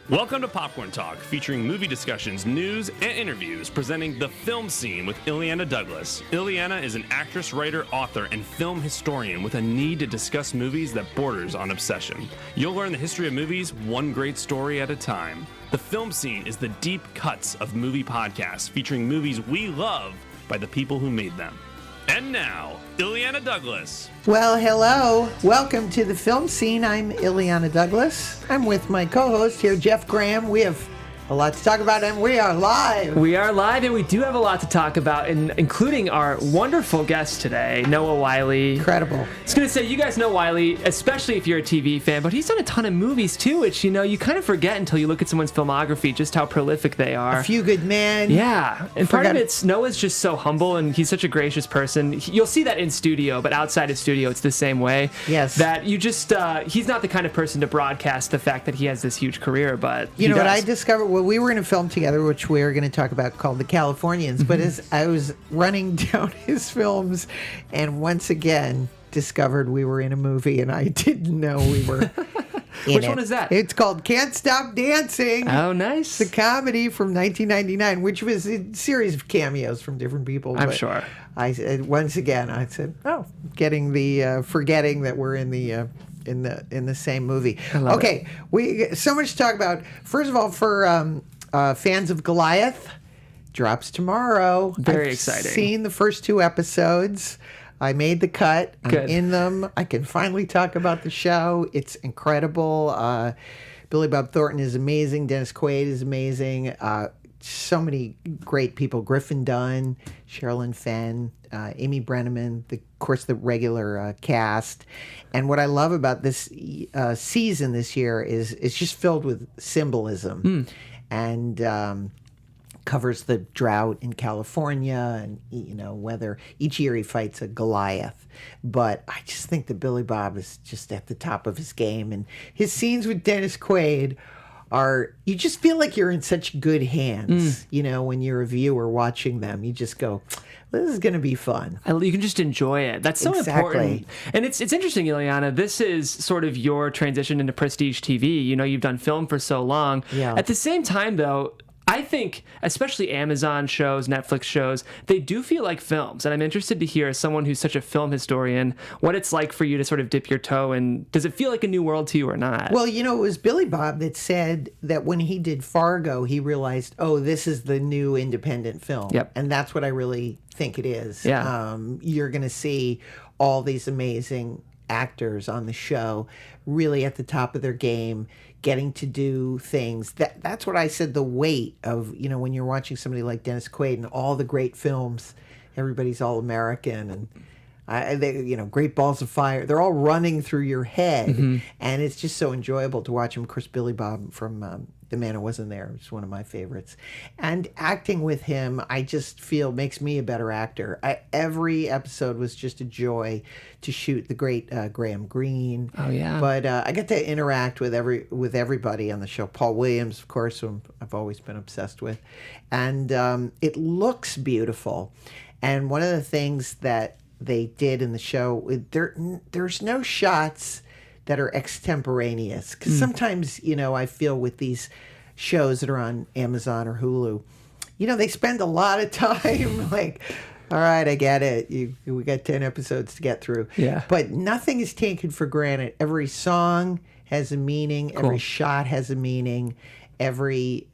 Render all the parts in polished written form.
Welcome to Popcorn Talk, featuring movie discussions, news, and interviews, presenting the film scene with Illeana Douglas. Illeana is an actress, writer, author, and film historian with a need to discuss movies that borders on obsession. You'll learn the history of movies one great story at a time. The film scene is the deep cuts of movie podcasts, featuring movies we love by the people who made them. And now, Illeana Douglas. Well, hello. Welcome to the film scene. I'm Illeana Douglas. I'm with my co-host here, Jeff Graham. We have a lot to talk about, and we are live. We are live, and we do have a lot to talk about, including our wonderful guest today, Noah Wyle. Incredible. I was going to say, you guys know Wyle, especially if you're a TV fan, but he's done a ton of movies, too, which, you kind of forget until you look at someone's filmography, just how prolific they are. A Few Good Men. Yeah, and part of it's Noah's just so humble, and he's such a gracious person. You'll see that in studio, but outside of studio, it's the same way. Yes. That you just, he's not the kind of person to broadcast the fact that he has this huge career, but you know what I discovered? Well, we were in a film together, which we are going to talk about, called The Californians. But as I was running down his films, and once again discovered we were in a movie, and I didn't know we were. Which one is that? It's called Can't Stop Dancing. Oh, nice. The comedy from 1999, which was a series of cameos from different people. I'm sure. Once again, I said, getting the forgetting that we're in the same movie. Okay, we so much to talk about. First of all, for fans of Goliath, drops tomorrow. Very exciting. Seen the first 2 episodes. I made the cut. I'm Good. in them. I can finally talk about the show. It's incredible. Billy Bob Thornton is amazing. Dennis Quaid is amazing. So many great people. Griffin Dunn, Sherilyn Fenn, Amy Brenneman, of course, the regular cast. And what I love about this season this year is it's just filled with symbolism. And covers the drought in California, and whether each year he fights a Goliath. But I just think that Billy Bob is just at the top of his game, and his scenes with Dennis Quaid you just feel like you're in such good hands. When you're a viewer watching them, you just go, this is going to be fun. You can just enjoy it. That's so important. And it's interesting, Illeana. This is sort of your transition into prestige TV. You've done film for so long. Yeah. At the same time, though, I think, especially Amazon shows, Netflix shows, they do feel like films. And I'm interested to hear, as someone who's such a film historian, what it's like for you to sort of dip your toe in. Does it feel like a new world to you or not? Well, it was Billy Bob that said that when he did Fargo, he realized, this is the new independent film. Yep. And that's what I really think it is. Yeah. You're going to see all these amazing actors on the show really at the top of their game, getting to do things. That's what I said, the weight of, when you're watching somebody like Dennis Quaid and all the great films, everybody's all American, and Great Balls of Fire, they're all running through your head. And it's just so enjoyable to watch him. Of course, Billy Bob from The Man Who Wasn't There is one of my favorites. And acting with him, I just feel makes me a better actor. Every episode was just a joy to shoot. The great Graham Greene. Oh, yeah. But I get to interact with everybody on the show. Paul Williams, of course, whom I've always been obsessed with. And it looks beautiful. And one of the things that they did in the show, there's no shots that are extemporaneous. Because sometimes, I feel with these shows that are on Amazon or Hulu, they spend a lot of time like, all right, I get it. We got 10 episodes to get through. Yeah. But nothing is taken for granted. Every song has a meaning. Cool. Every shot has a meaning. Every,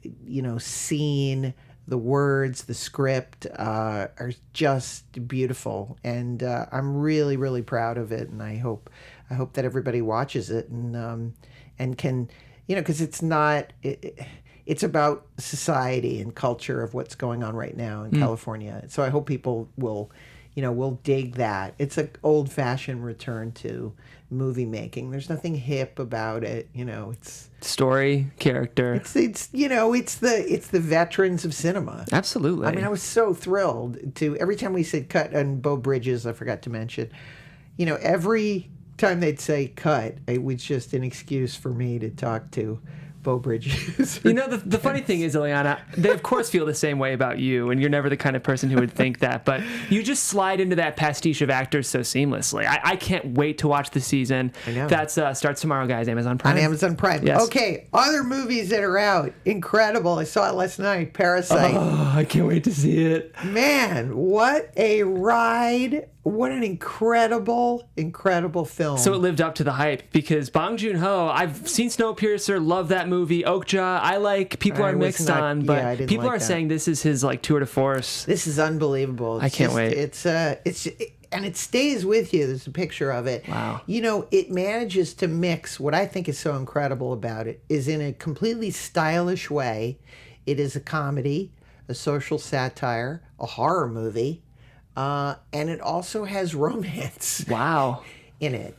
scene, the words, the script are just beautiful. And I'm really, really proud of it. And I hope that everybody watches it and can, because it's not, it's about society and culture of what's going on right now in California. So I hope people will dig that. It's an old-fashioned return to movie making. There's nothing hip about it. It's story, character. It's the veterans of cinema. Absolutely. I mean, I was so thrilled to every time we said cut, and Beau Bridges, I forgot to mention. Every time they'd say cut, it was just an excuse for me to talk to Beau Bridges. You know, the funny thing is, Illeana, they of course feel the same way about you, and you're never the kind of person who would think that, but you just slide into that pastiche of actors so seamlessly. I can't wait to watch the season. I know. That starts tomorrow, guys. Amazon Prime. On Amazon Prime. Yes. Okay, other movies that are out. Incredible. I saw it last night. Parasite. Oh, I can't wait to see it. Man, what a ride. What an incredible, incredible film. So it lived up to the hype because Bong Joon-ho, I've seen Snowpiercer, love that movie. Okja, I like, people are mixed on, but people are saying this is his like tour de force. This is unbelievable. I can't wait. And it stays with you. There's a picture of it. Wow. You know, it manages to mix. What I think is so incredible about it is in a completely stylish way. It is a comedy, a social satire, a horror movie, and it also has romance. Wow. In it.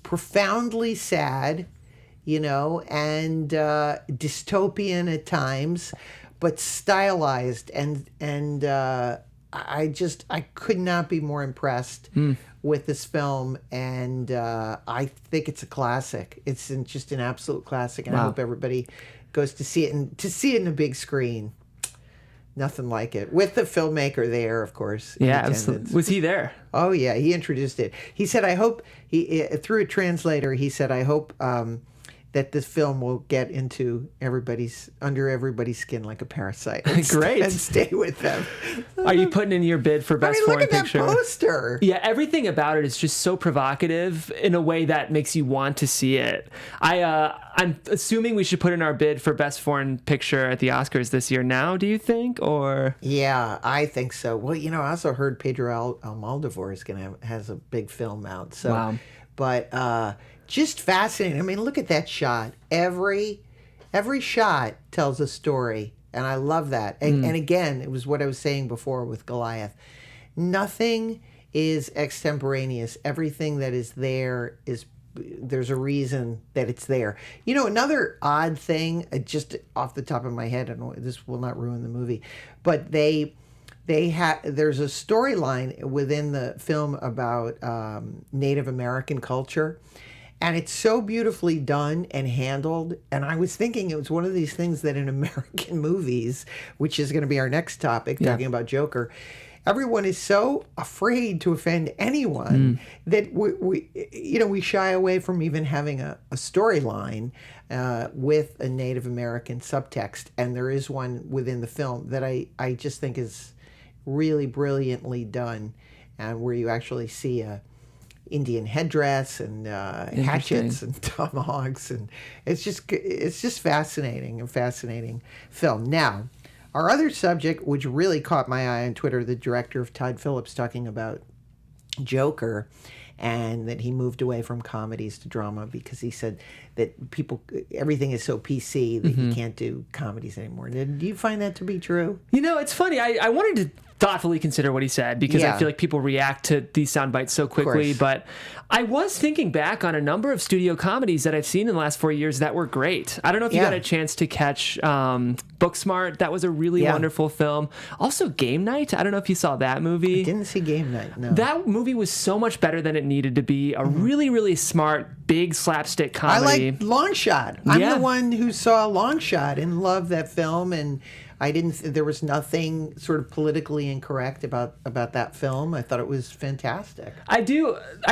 Profoundly sad, you know, and dystopian at times, but stylized, and I could not be more impressed with this film, and I think it's a classic. It's just an absolute classic, and I hope everybody goes to see it, and to see it in a big screen. Nothing like it. With the filmmaker there, of course. Yeah, absolutely. Was he there? Oh, yeah. He introduced it. He said, I hope, through a translator, he said, I hope that this film will get into under everybody's skin like a parasite. Great. And stay with them. Are you putting in your bid for best foreign picture? Look at that poster. Yeah, everything about it is just so provocative in a way that makes you want to see it. I'm assuming we should put in our bid for best foreign picture at the Oscars this year now, do you think? Or yeah, I think so. Well, you know, I also heard Pedro Almodovar has a big film out. So, wow. But just fascinating. I mean, look at that shot. Every shot tells a story, and I love that. And again, it was what I was saying before with Goliath. Nothing is extemporaneous. Everything that is there there's a reason that it's there. You know, another odd thing, just off the top of my head, and this will not ruin the movie, but there's a storyline within the film about Native American culture. And it's so beautifully done and handled. And I was thinking it was one of these things that in American movies, which is going to be our next topic, talking about Joker, everyone is so afraid to offend anyone that we shy away from even having a storyline with a Native American subtext. And there is one within the film that I just think is really brilliantly done, and where you actually see a Indian headdress and hatchets and tomahawks, and it's just fascinating film. Now, our other subject, which really caught my eye on Twitter, the director of Todd Phillips talking about Joker, and that he moved away from comedies to drama because he said that everything is so PC that you can't do comedies anymore. Do you find that to be true? You know, it's funny. I wanted to thoughtfully consider what he said because I feel like people react to these sound bites so quickly. But I was thinking back on a number of studio comedies that I've seen in the last 4 years that were great. I don't know if you got a chance to catch Booksmart. That was a really wonderful film. Also, Game Night. I don't know if you saw that movie. I didn't see Game Night, no. That movie was so much better than it needed to be. A really, really smart, big slapstick comedy. I like Long Shot. I'm the one who saw Long Shot and loved that film, and there was nothing sort of politically incorrect about that film. I thought it was fantastic. I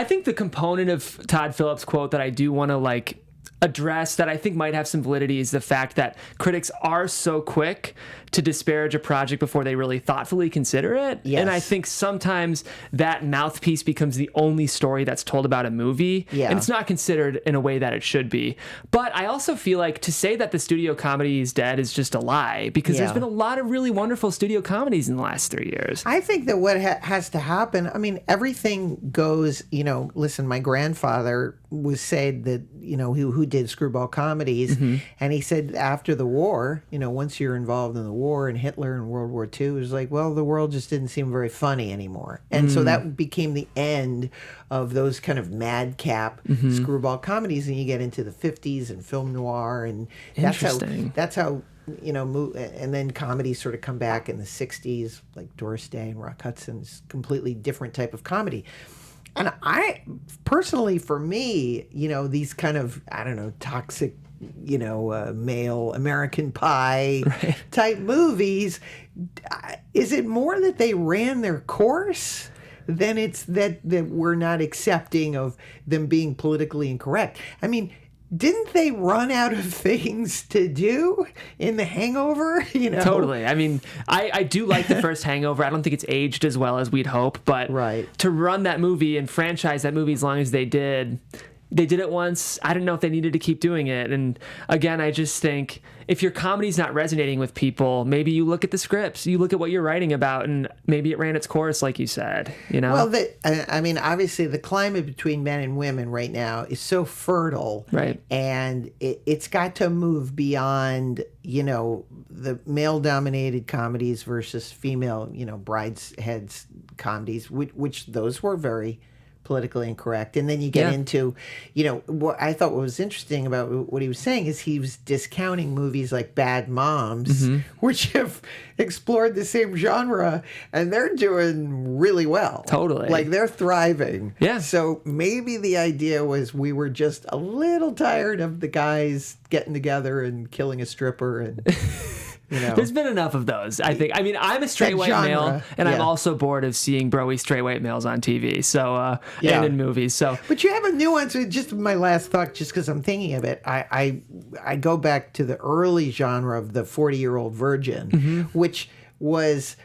think the component of Todd Phillips' quote that I do want to address that I think might have some validity is the fact that critics are so quick to disparage a project before they really thoughtfully consider it. Yes. And I think sometimes that mouthpiece becomes the only story that's told about a movie. Yeah. And it's not considered in a way that it should be. But I also feel like to say that the studio comedy is dead is just a lie, because there's been a lot of really wonderful studio comedies in the last 3 years. I think that what has to happen, I mean, everything goes, listen, my grandfather was said that, who did screwball comedies, and he said after the war, once you're involved in the war and Hitler and World War II, it was like, well, the world just didn't seem very funny anymore. And so that became the end of those kind of madcap screwball comedies, and you get into the 50s and film noir, and that's how and then comedies sort of come back in the 60s, like Doris Day and Rock Hudson's completely different type of comedy. And I personally, for me, these kind of, toxic male American Pie type movies. Is it more that they ran their course than it's that we're not accepting of them being politically incorrect? I mean, didn't they run out of things to do in The Hangover? Totally. I mean, I do like the first Hangover. I don't think it's aged as well as we'd hope, but to run that movie and franchise that movie as long as they did it once. I don't know if they needed to keep doing it. And again, I just think if your comedy's not resonating with people, maybe you look at the scripts, you look at what you're writing about, and maybe it ran its course, like you said. Well, obviously the climate between men and women right now is so fertile, right? And it's got to move beyond the male-dominated comedies versus female bridesheads comedies, which those were very politically incorrect. And then you get into, what I thought was interesting about what he was saying is he was discounting movies like Bad Moms, which have explored the same genre, and they're doing really well. Totally. Like, they're thriving. Yeah. So maybe the idea was we were just a little tired of the guys getting together and killing a stripper and... There's been enough of those, I think. I mean, I'm a straight white male, and I'm also bored of seeing broy straight white males on TV, so and in movies. So, but you have a nuance. Just my last thought, just because I'm thinking of it, I go back to the early genre of the 40-year-old virgin, which was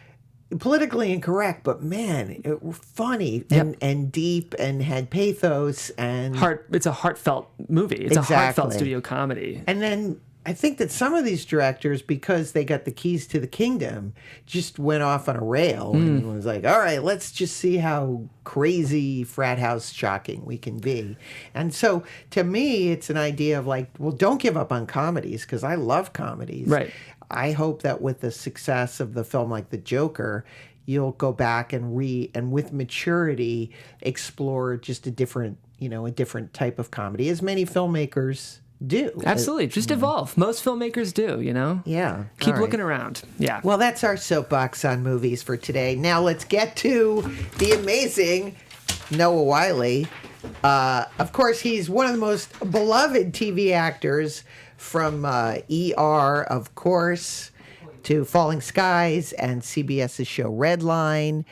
politically incorrect, but man, it was funny and deep and had pathos and It's a heartfelt movie. It's a heartfelt studio comedy, and then. I think that some of these directors, because they got the keys to the kingdom, just went off on a rail and was like, all right, let's just see how crazy frat house shocking we can be. And so to me, it's an idea of like, well, don't give up on comedies, because I love comedies. Right. I hope that with the success of the film like The Joker, you'll go back and with maturity, explore just a different type of comedy, as many filmmakers do. Absolutely. Just evolve. Most filmmakers do, Yeah. Keep looking around. Yeah. Well, that's our soapbox on movies for today. Now let's get to the amazing Noah Wyle. Of course, he's one of the most beloved TV actors, from ER, of course, to Falling Skies and CBS's show Redline.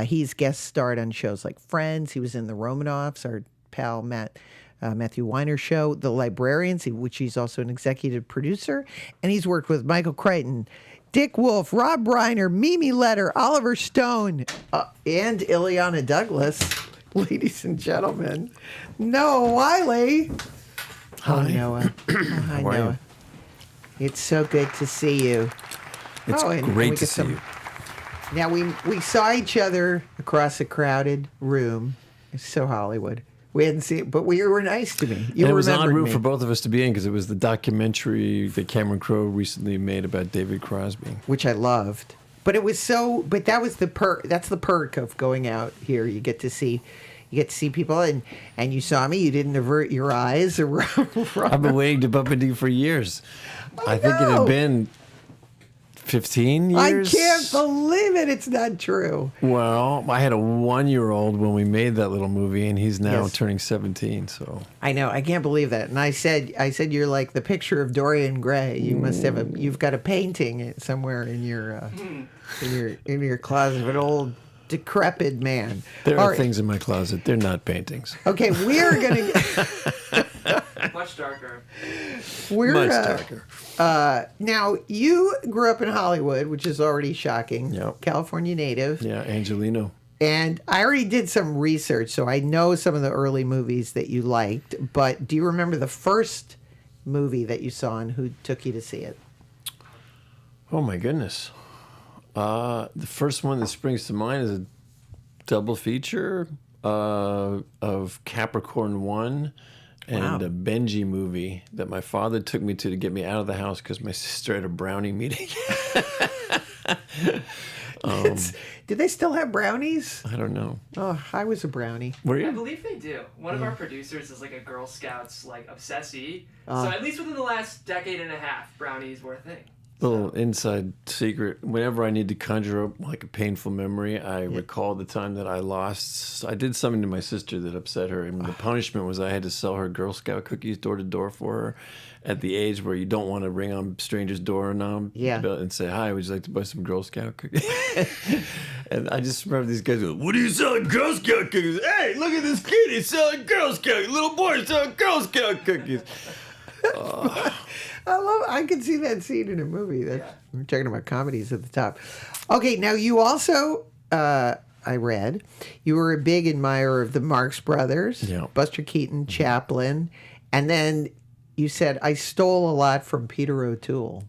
He's guest starred on shows like Friends. He was in The Romanoffs, our pal Matthew Weiner's show, The Librarians, which he's also an executive producer. And he's worked with Michael Crichton, Dick Wolf, Rob Reiner, Mimi Letter, Oliver Stone, and Illeana Douglas. Ladies and gentlemen, Noah Wyle. Hi. Oh, Noah. Hi, Noah. It's so good to see you. It's great to see you. Now, we saw each other across a crowded room. It's so Hollywood. We hadn't seen it, but you were nice to me. It was an odd room for both of us to be in, because it was the documentary that Cameron Crowe recently made about David Crosby, which I loved. But it was but that was the perk. That's the perk of going out here. You get to see people, and you saw me. You didn't avert your eyes. I've been waiting to bump into you for years. I think it had been 15 years. I can't believe it. It's not true. Well, I had a 1-year-old when we made that little movie, and he's now turning 17. So I know. I can't believe that. And I said you're like the picture of Dorian Gray. You must have you've got a painting somewhere in your closet of an old decrepit man. There are things in my closet. They're not paintings. Okay, we're gonna. Much darker. Much darker. Now, you grew up in Hollywood, which is already shocking. Yep. California native. Yeah, Angelino. And I already did some research, so I know some of the early movies that you liked. But do you remember the first movie that you saw and who took you to see it? Oh, my goodness. The first one that springs to mind is a double feature of Capricorn 1 and a Benji movie that my father took me to get me out of the house because my sister had a brownie meeting. Did they still have brownies? I don't know. Oh, I was a brownie. Were you? I believe they do. One of our producers is like a Girl Scouts obsessee. So at least within the last decade and a half, brownies were a thing. Little inside secret. Whenever I need to conjure up like a painful memory, I recall the time that I lost. I did something to my sister that upset her, and the punishment was I had to sell her Girl Scout cookies door to door for her. At the age where you don't want to ring on strangers' door and say, "Hi, would you like to buy some Girl Scout cookies?" And I just remember these guys going, "What are you selling Girl Scout cookies? Hey, look at this kid! He's selling Girl Scout. Little boy selling Girl Scout cookies." I can see that scene in a movie. We're talking about comedies at the top. Okay, now you also, I read, you were a big admirer of the Marx Brothers, Buster Keaton, Chaplin, and then you said, I stole a lot from Peter O'Toole.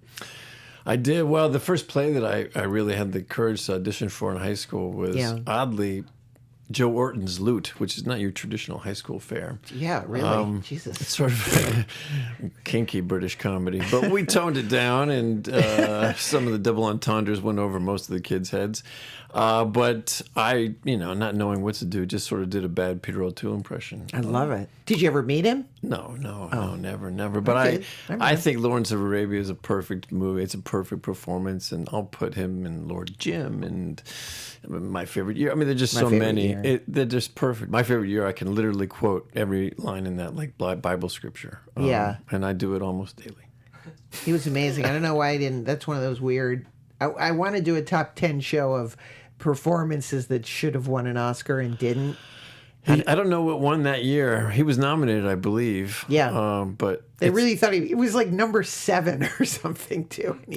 I did. Well, the first play that I really had the courage to audition for in high school was oddly Joe Orton's Loot, which is not your traditional high school fare. Yeah, really. Jesus. It's sort of kinky British comedy. But we toned it down, and some of the double entendres went over most of the kids' heads. But I, not knowing what to do, just sort of did a bad Peter O'Toole impression. I love it. Did you ever meet him? No, never. But I think Lawrence of Arabia is a perfect movie. It's a perfect performance, and I'll put him in Lord Jim and My Favorite Year. I mean, there's just so many. They're just perfect. My Favorite Year, I can literally quote every line in that, like Bible scripture. And I do it almost daily. He was amazing. I don't know why I didn't. That's one of those weird. I want to do a top 10 show of performances that should have won an Oscar and didn't. I don't know what won that year. He was nominated, I believe. Yeah. But they really thought it was like number 7 or something, too. And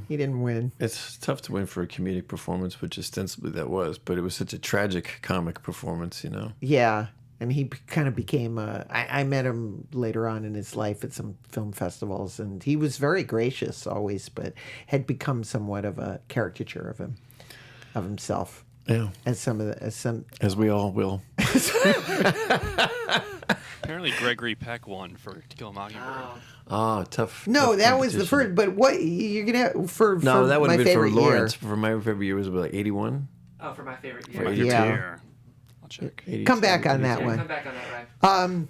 he didn't win. It's tough to win for a comedic performance, which ostensibly that was. But it was such a tragic comic performance, Yeah. And he kind of became, I met him later on in his life at some film festivals, and he was very gracious always, but had become somewhat of a caricature of himself. Yeah. As we all will. Apparently Gregory Peck won for To Kill a Mockingbird. Tough. No, that was the first, but what you're going to, for that would have been for Lawrence. Year. For My Favorite Year was like 81? Oh, for My Favorite Year. For My Favorite Year. I'll check. Come back on that one. Come back on that, right.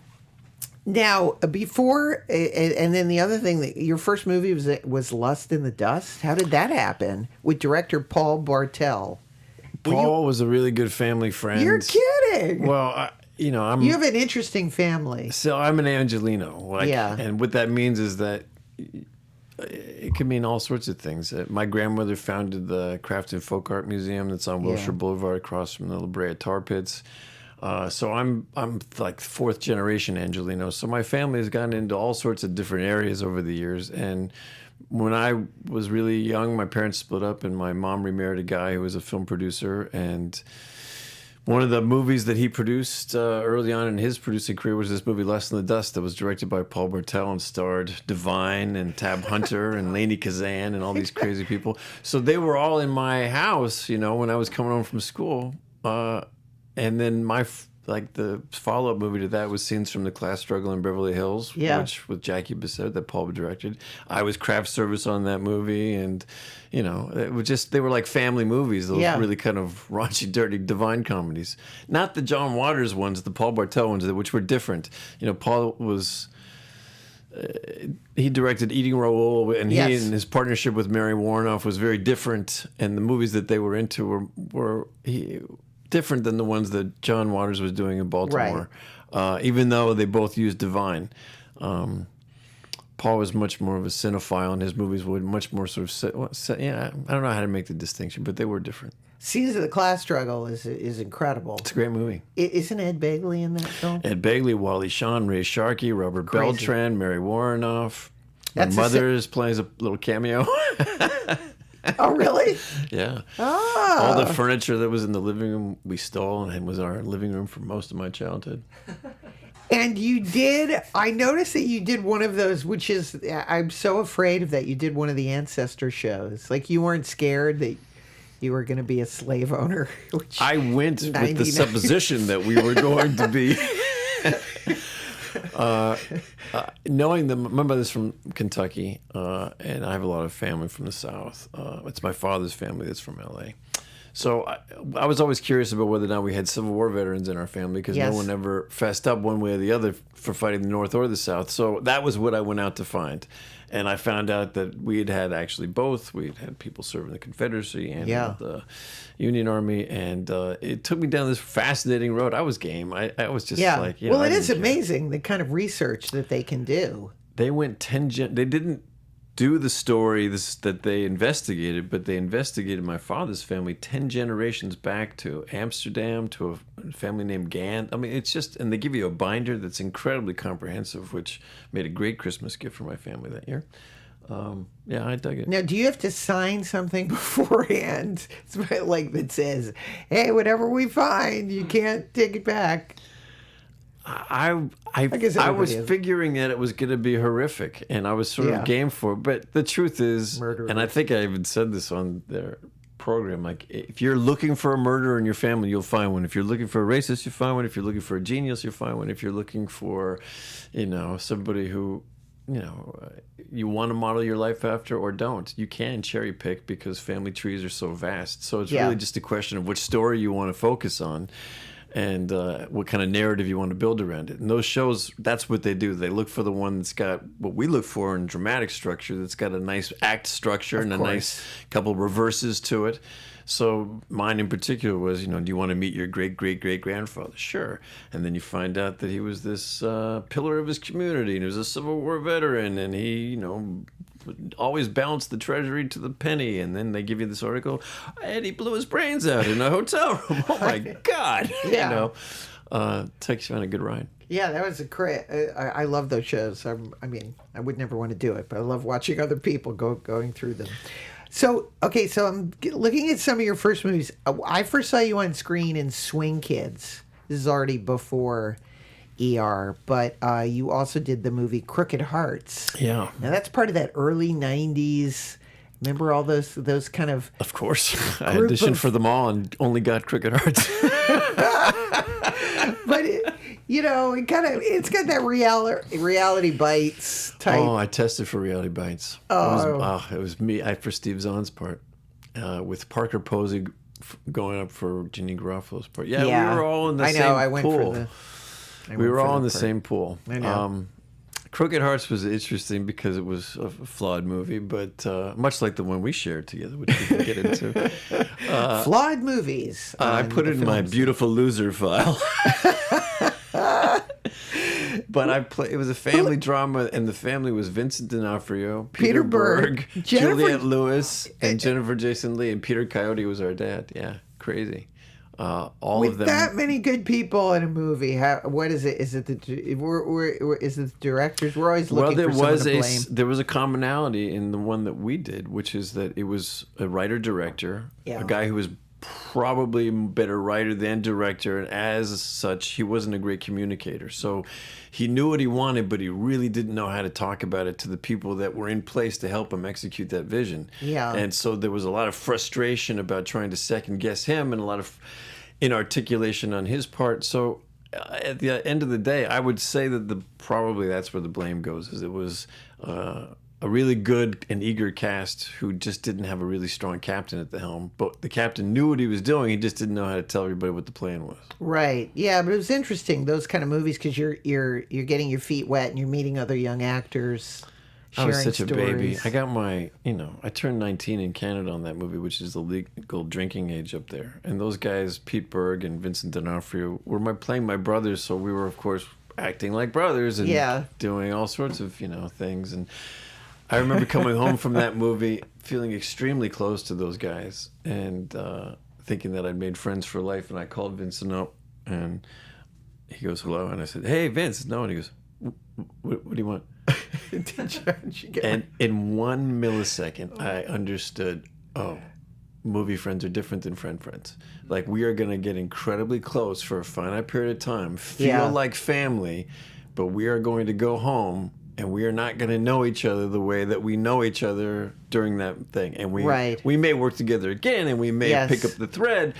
Now, before, and then the other thing, that your first movie was Lust in the Dust. How did that happen? With director Paul Bartel. Paul was a really good family friend. You're kidding. Well, you have an interesting family. So I'm an Angelino. And what that means is that it can mean all sorts of things. My grandmother founded the Craft and Folk Art Museum that's on Wilshire Boulevard across from the La Brea Tar Pits. So I'm like 4th generation Angelino. So my family has gotten into all sorts of different areas over the years. And when I was really young, my parents split up, and my mom remarried a guy who was a film producer. And one of the movies that he produced early on in his producing career was this movie Lust in the Dust that was directed by Paul Bartel and starred Divine and Tab Hunter and Lainie Kazan and all these crazy people. So they were all in my house, when I was coming home from school. And then the follow-up movie to that was Scenes from the Class Struggle in Beverly Hills, which with Jackie Bissett that Paul directed. I was craft service on that movie, and it was just, they were like family movies. Those really kind of raunchy, dirty, divine comedies. Not the John Waters ones, the Paul Bartel ones, which were different. Paul was. He directed Eating Raoul, and he and his partnership with Mary Warnoff was very different, and the movies that they were into were different than the ones that John Waters was doing in Baltimore, even though they both used divine. Paul was much more of a cinephile, and his movies were much more sort of, I don't know how to make the distinction, but they were different. Scenes of the Class Struggle is incredible. It's a great movie. Isn't Ed Begley in that film? Ed Begley, Wally Shawn, Ray Sharkey, Robert Beltran, Mary Warnoff. My mother plays a little cameo. Oh, really? Yeah. Oh. All the furniture that was in the living room we stole, and was in our living room for most of my childhood. And I noticed that you did one of those, which is, I'm so afraid of that. You did one of the ancestor shows. Like, you weren't scared that you were going to be a slave owner. I went with the supposition that we were going to be. Knowing them, my mother's from Kentucky, and I have a lot of family from the South. It's my father's family that's from L.A. So I was always curious about whether or not we had Civil War veterans in our family, because no one ever fessed up one way or the other for fighting the North or the South. So that was what I went out to find. And I found out that we had actually both. We had people serving the Confederacy and the Union Army, and it took me down this fascinating road. I was game. I was just like, well, it is amazing the kind of research that they can do. They went 10 they didn't do the story that they investigated, but they investigated my father's family 10 generations back to Amsterdam, to a family named Gant. I mean, it's just, and they give you a binder that's incredibly comprehensive, which made a great Christmas gift for my family that year. Yeah, I dug it. Now, do you have to sign something beforehand? It's like that says, "Hey, whatever we find, you can't take it back." I guess was figuring that it was going to be horrific, and I was sort of game for it. But the truth is, and I think I even said this on their program, like, if you're looking for a murderer in your family, you'll find one. If you're looking for a racist, you'll find one. If you're looking for a genius, you'll find one. If you're looking for, somebody who, you want to model your life after or don't, you can cherry pick because family trees are so vast. So it's really just a question of which story you want to focus on and what kind of narrative you want to build around it. And those shows, that's what they do. They look for the one that's got what we look for in dramatic structure, that's got a nice act structure and a nice couple reverses to it. So mine in particular was, do you want to meet your great-great-great-grandfather? Sure. And then you find out that he was this pillar of his community, and he was a Civil War veteran, and he, always balanced the treasury to the penny. And then they give you this article, and he blew his brains out in a hotel room. Oh, my God. Takes you on a good ride. Yeah, that was I love those shows. I mean, I would never want to do it, but I love watching other people going through them. So I'm looking at some of your first movies. I first saw you on screen in Swing Kids. This is already before ER, but you also did the movie Crooked Hearts. Yeah. Now that's part of that early 90s. Remember all those kind of... Of course. I auditioned for them all and only got Crooked Hearts. But it's got that reality bites type. Oh, I tested for Reality Bites. It was me for Steve Zahn's part, with Parker Posey going up for Jeannie Garofalo's part. Yeah, we were all in the same pool. I went for the. We were all in the same pool. I know. Crooked Hearts was interesting because it was a flawed movie, but much like the one we shared together, which we can get into. Flawed movies. I put it in my beautiful loser file. But it was a family drama, and the family was Vincent D'Onofrio, Peter Berg, Juliette Lewis, and Jennifer Jason Leigh, and Peter Coyote was our dad. Yeah, crazy. All With of them. that many good people in a movie, what is it? Is it the directors? We're always looking for someone to blame. There was a commonality in the one that we did, which is that it was a writer-director, a guy who was probably a better writer than director, and as such, he wasn't a great communicator. So he knew what he wanted, but he really didn't know how to talk about it to the people that were in place to help him execute that vision. Yeah. And so there was a lot of frustration about trying to second-guess him and a lot of inarticulation on his part. So at the end of the day, I would say that probably that's where the blame goes, is it was a really good and eager cast who just didn't have a really strong captain at the helm. But the captain knew what he was doing. He just didn't know how to tell everybody what the plan was. Right. Yeah, but it was interesting, those kind of movies, because you're getting your feet wet and you're meeting other young actors. I was such stories. a baby. I got I turned 19 in Canada on that movie, which is the legal drinking age up there. And those guys, Pete Berg and Vincent D'Onofrio, were playing my brothers, so we were, of course, acting like brothers and doing all sorts of, things. And I remember coming home from that movie feeling extremely close to those guys and thinking that I'd made friends for life. And I called Vincent up, and he goes, "Hello." And I said, "Hey, Vince." No, and he goes, what do you want? And in 1 millisecond, I understood, movie friends are different than friends. Like, we are going to get incredibly close for a finite period of time, feel like family, but we are going to go home, and we are not going to know each other the way that we know each other during that thing. And we may work together again, and we may pick up the thread,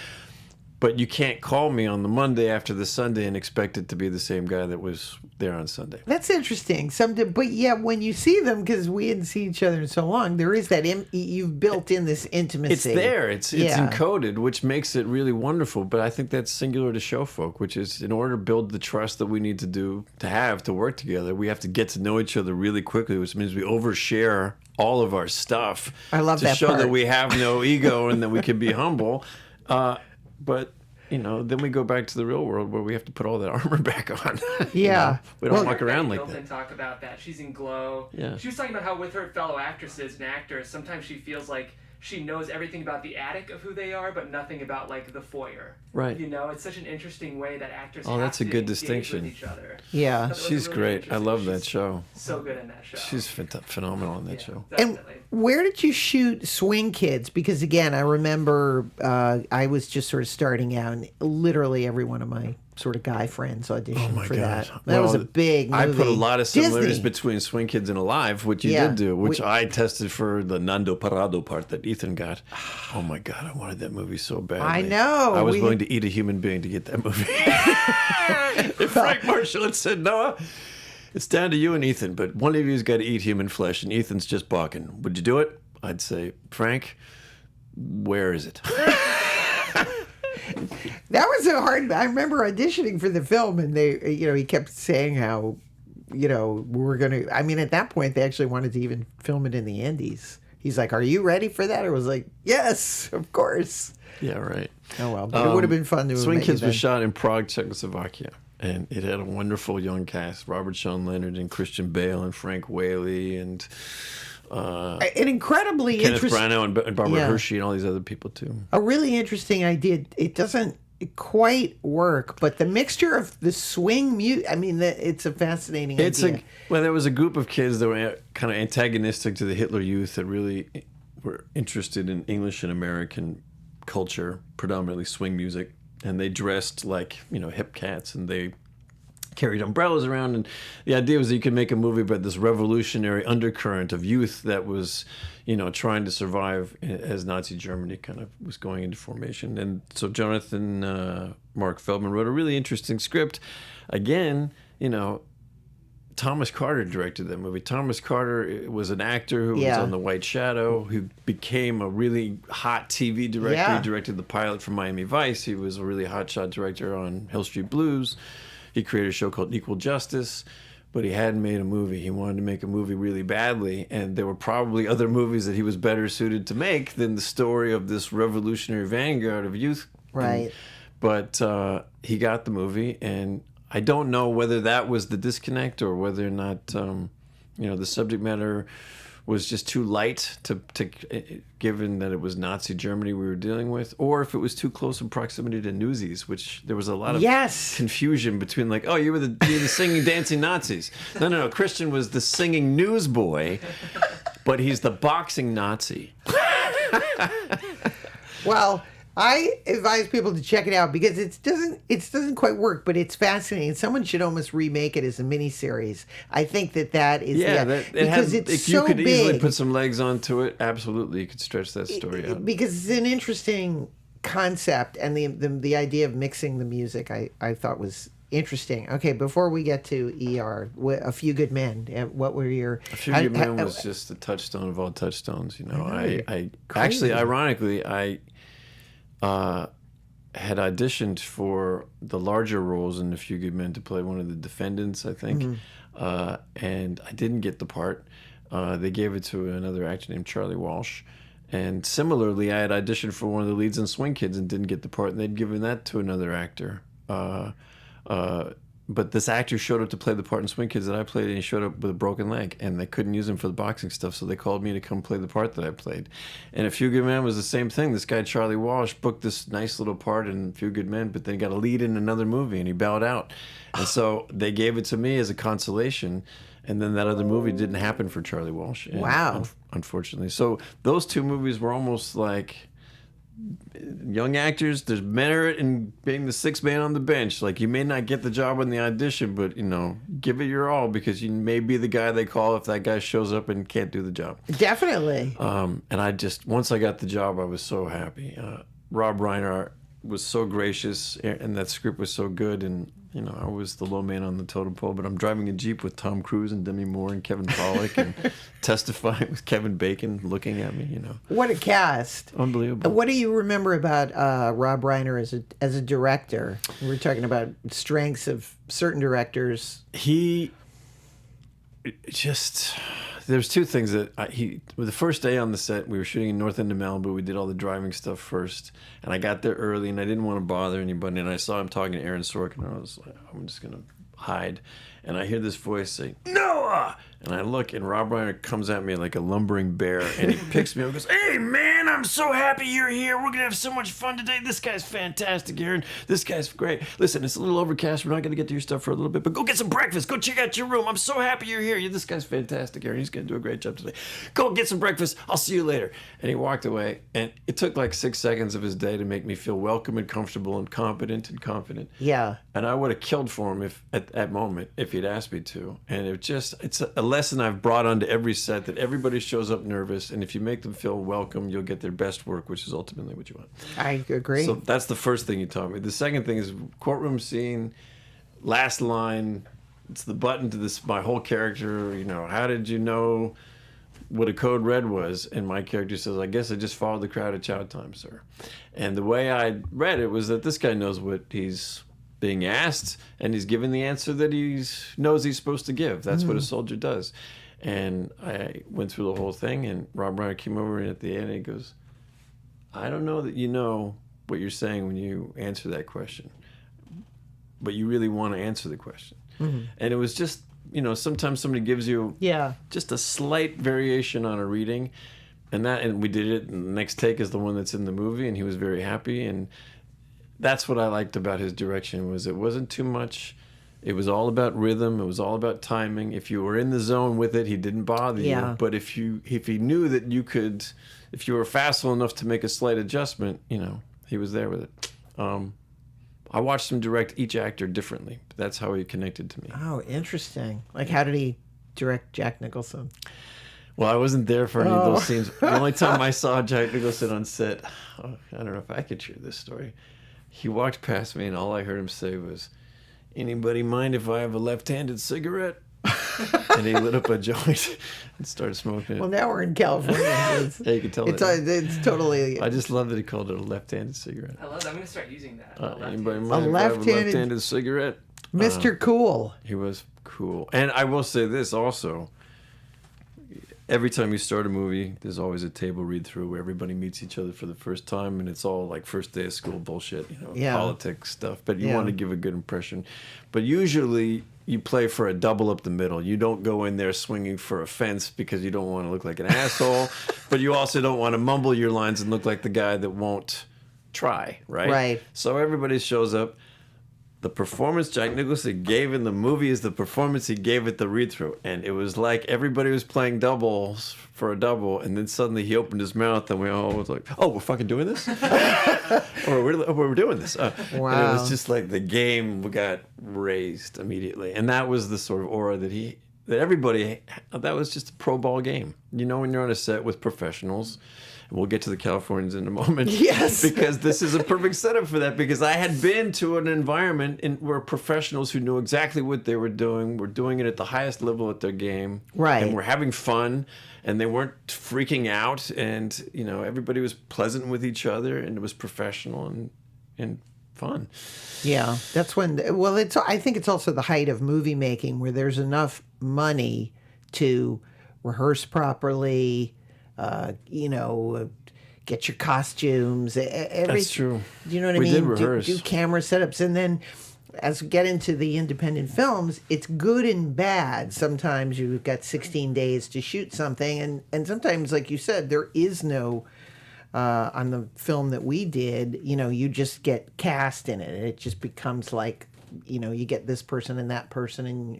But you can't call me on the Monday after the Sunday and expect it to be the same guy that was there on Sunday. That's interesting. But yeah, when you see them, because we hadn't seen each other in so long, there is that you've built in this intimacy. It's there. It's encoded, which makes it really wonderful. But I think that's singular to show folk, which is in order to build the trust that we need to have to work together, we have to get to know each other really quickly, which means we overshare all of our stuff. I love to that show part. that we have no ego and that we can be humble. But then we go back to the real world where we have to put all that armor back on. Yeah. We don't walk around like Nilsen that. talk about that. She's in Glow. Yeah. She was talking about how with her fellow actresses and actors, sometimes she feels like she knows everything about the attic of who they are, but nothing about like the foyer. Right. It's such an interesting way that actors. Oh, have that's a to good engage distinction. With each other. Yeah. I thought that was She's really great. I interesting. love that She's show. So good in that show. She's phenomenal in that show. And Definitely. where did you shoot Swing Kids? Because again, I remember I was just sort of starting out, and literally every one of my sort of guy friends auditioned for that. That was a big movie. I put a lot of similarities Disney. between Swing Kids and Alive, which you Yeah. did do, which I tested for the Nando Parado part that Ethan got. Oh my God, I wanted that movie so badly. I know. I was willing to eat a human being to get that movie. If Frank Marshall had said, Noah, it's down to you and Ethan, but one of you's got to eat human flesh, and Ethan's just balking. Would you do it? I'd say, Frank, where is it? That was a hard. I remember auditioning for the film, and he kept saying how, we're gonna. I mean, at that point, they actually wanted to even film it in the Andes. He's like, "Are you ready for that?" I was like, "Yes, of course." Yeah, right. Oh well, but it would have been fun to. Swing make Kids it was then. shot in Prague, Czechoslovakia, and it had a wonderful young cast: Robert Sean Leonard and Christian Bale and Frank Whaley and An incredibly Kenneth interesting. Branagh and Barbara Yeah. Hershey and all these other people too. A really interesting idea. It doesn't quite work, but the mixture of the swing mute. I mean, it's a fascinating idea. There was a group of kids that were kind of antagonistic to the Hitler Youth that really were interested in English and American culture, predominantly swing music, and they dressed like hip cats, and they carried umbrellas around, and the idea was that you could make a movie about this revolutionary undercurrent of youth that was trying to survive as Nazi Germany kind of was going into formation. And so Jonathan Mark Feldman wrote a really interesting script. Again, Thomas Carter directed that movie. Thomas Carter was an actor who was Yeah. on The White Shadow, who became a really hot TV director. Yeah. He directed the pilot for Miami Vice. He was a really hotshot director on Hill Street Blues. He created a show called Equal Justice, but he hadn't made a movie. He wanted to make a movie really badly, and there were probably other movies that he was better suited to make than the story of this revolutionary vanguard of youth. Right. But he got the movie, and I don't know whether that was the disconnect or whether or not, the subject matter was just too light to given that it was Nazi Germany we were dealing with, or if it was too close in proximity to Newsies, which there was a lot of confusion between like, oh, you're the singing, dancing Nazis. No. Christian was the singing newsboy, but he's the boxing Nazi. Well, I advise people to check it out because it doesn't quite work, but it's fascinating. Someone should almost remake it as a miniseries. I think that is because it's if so you could big. easily put some legs onto it, absolutely, you could stretch that story out. Because it's an interesting concept, and the idea of mixing the music I thought was interesting. Okay, before we get to ER, A Few Good Men, what were your... A Few Good Men was just the touchstone of all touchstones. I actually, ironically, I had auditioned for the larger roles in A Few Good Men to play one of the defendants, I think, and I didn't get the part. They gave it to another actor named Charlie Walsh. And similarly, I had auditioned for one of the leads in Swing Kids and didn't get the part, and they'd given that to another actor. But this actor showed up to play the part in Swing Kids that I played, and he showed up with a broken leg, and they couldn't use him for the boxing stuff, so they called me to come play the part that I played. And A Few Good Men was the same thing. This guy, Charlie Walsh, booked this nice little part in A Few Good Men, but then he got a lead in another movie, and he bowed out. And so they gave it to me as a consolation, and then that other movie didn't happen for Charlie Walsh. Wow. Unfortunately. So those two movies were almost like... young actors, there's merit in being the sixth man on the bench. Like, you may not get the job in the audition, but give it your all, because you may be the guy they call if that guy shows up and can't do the job. Definitely. And I just, once I got the job, I was so happy. Rob Reiner was so gracious, and that script was so good, and you know, I was the low man on the totem pole, but I'm driving a Jeep with Tom Cruise and Demi Moore and Kevin Pollak and testifying with Kevin Bacon looking at me, you know. What a cast. Unbelievable. What do you remember about Rob Reiner as a director? We're talking about strengths of certain directors. He just... There's two things that the first day on the set, we were shooting in North End of Malibu. We did all the driving stuff first, and I got there early, and I didn't want to bother anybody. And I saw him talking to Aaron Sorkin, and I was like, I'm just gonna hide. And I hear this voice say, "Noah!" And I look, and Rob Reiner comes at me like a lumbering bear, and he picks me up and goes, "Hey, man, I'm so happy you're here. We're going to have so much fun today. This guy's fantastic, Aaron. This guy's great. Listen, it's a little overcast. We're not going to get to your stuff for a little bit, but go get some breakfast. Go check out your room. I'm so happy you're here. This guy's fantastic, Aaron. He's going to do a great job today. Go get some breakfast. I'll see you later." And he walked away, and it took like 6 seconds of his day to make me feel welcome and comfortable and competent and confident. Yeah. And I would have killed for him if at that moment if he'd asked me to. And it's a lesson I've brought onto every set, that everybody shows up nervous, and if you make them feel welcome, you'll get their best work, which is ultimately what you want. I agree. So that's the first thing you taught me. The second thing is courtroom scene, last line. It's the button to this my whole character. You know, how did you know what a code red was? And my character says, "I guess I just followed the crowd at chow time, sir." And the way I read it was that this guy knows what he's being asked, and he's giving the answer that he knows he's supposed to give. That's what a soldier does. And I went through the whole thing, and Rob Reiner came over, and at the end he goes, "I don't know that you know what you're saying when you answer that question, but you really want to answer the question." And it was just, you know, sometimes somebody gives you just a slight variation on a reading, and we did it, and the next take is the one that's in the movie, and he was very happy. And that's what I liked about his direction, was it wasn't too much. It was all about rhythm. It was all about timing. If you were in the zone with it, he didn't bother you. But if he knew that you could, if you were facile enough to make a slight adjustment, you know, he was there with it. I watched him direct each actor differently. But that's how he connected to me. Oh, interesting. Like, how did he direct Jack Nicholson? Well, I wasn't there for any of those scenes. The only time I saw Jack Nicholson on set, I don't know if I could share this story. He walked past me, and all I heard him say was, "Anybody mind if I have a left-handed cigarette?" And he lit up a joint and started smoking it. Well, now we're in California. Yeah, you can tell it's totally... I just love that he called it a left-handed cigarette. I love that. I'm going to start using that. Anybody mind if I have a left-handed cigarette? Mr. Cool. He was cool. And I will say this also. Every time you start a movie, there's always a table read-through where everybody meets each other for the first time, and it's all like first day of school bullshit, you know, politics stuff. But you want to give a good impression. But usually you play for a double up the middle. You don't go in there swinging for a fence because you don't want to look like an asshole, but you also don't want to mumble your lines and look like the guy that won't try, right? Right. So everybody shows up. The performance Jack Nicholson gave in the movie is the performance he gave at the read-through. And it was like everybody was playing doubles for a double, and then suddenly he opened his mouth, and we all was like, "Oh, we're fucking doing this?" or we're doing this. Wow. And it was just like the game got raised immediately. And that was the sort of aura that everybody, that was just a pro ball game. You know, when you're on a set with professionals, we'll get to the Californians in a moment. Yes. Because this is a perfect setup for that. Because I had been to an environment where professionals who knew exactly what they were doing it at the highest level at their game. Right. And were having fun, and they weren't freaking out. And, you know, everybody was pleasant with each other, and it was professional and fun. Yeah. That's when, well, I think it's also the height of movie making where there's enough money to rehearse properly, you know, get your costumes. That's true. You know what I We mean? did rehearse. Do camera setups. And then as we get into the independent films, it's good and bad. Sometimes you've got 16 days to shoot something. And sometimes, like you said, there is no, on the film that we did, you know, you just get cast in it. It just becomes like, you know, you get this person and that person, and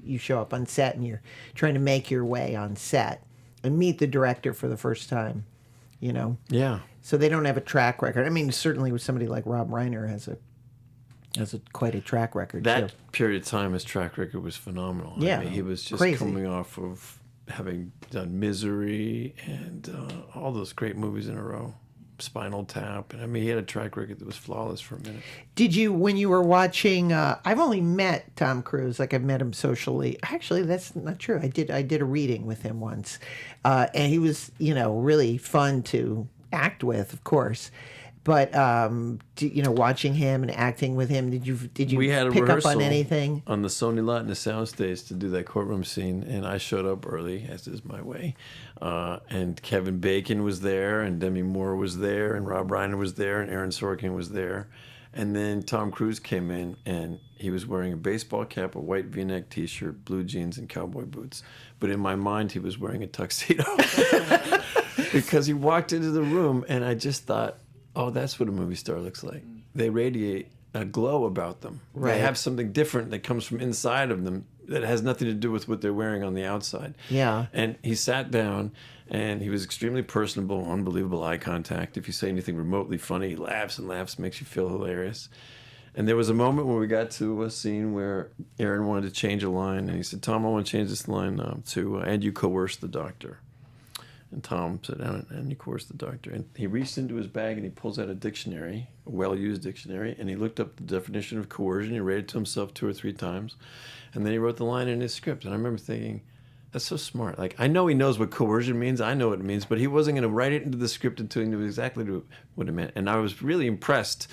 you show up on set, and you're trying to make your way on set and meet the director for the first time, you know? Yeah. So they don't have a track record. I mean, certainly with somebody like Rob Reiner has quite a track record. That too. period of time, his track record was phenomenal. Yeah, I mean, he was just crazy. coming off of having done Misery and all those great movies in a row. Spinal Tap. And I mean, he had a track record that was flawless for a minute. Did you, when you were watching? I've only met Tom Cruise. Like I've met him socially. Actually, that's not true. I did a reading with him once, and he was really fun to act with, of course. But watching him and acting with him, did you We had a pick up rehearsal on anything? on the Sony lot in the soundstage to do that courtroom scene, and I showed up early, as is my way. And Kevin Bacon was there, and Demi Moore was there, and Rob Reiner was there, and Aaron Sorkin was there. And then Tom Cruise came in, and he was wearing a baseball cap, a white V-neck T-shirt, blue jeans, and cowboy boots. But in my mind, he was wearing a tuxedo because he walked into the room, and I just thought, oh, that's what a movie star looks like. They radiate a glow about them. Right. They have something different that comes from inside of them that has nothing to do with what they're wearing on the outside. Yeah. And he sat down, and he was extremely personable, unbelievable eye contact. If you say anything remotely funny, he laughs and laughs, makes you feel hilarious. And there was a moment when we got to a scene where Aaron wanted to change a line, and he said, Tom, I want to change this line to, and you coerced the doctor. And Tom said, and you coerced the doctor. And he reached into his bag and he pulls out a dictionary, a well-used dictionary, and he looked up the definition of coercion. He read it to himself 2 or 3 times. And then he wrote the line in his script. And I remember thinking, that's so smart. Like, I know he knows what coercion means. I know what it means. But he wasn't going to write it into the script until he knew exactly what it meant. And I was really impressed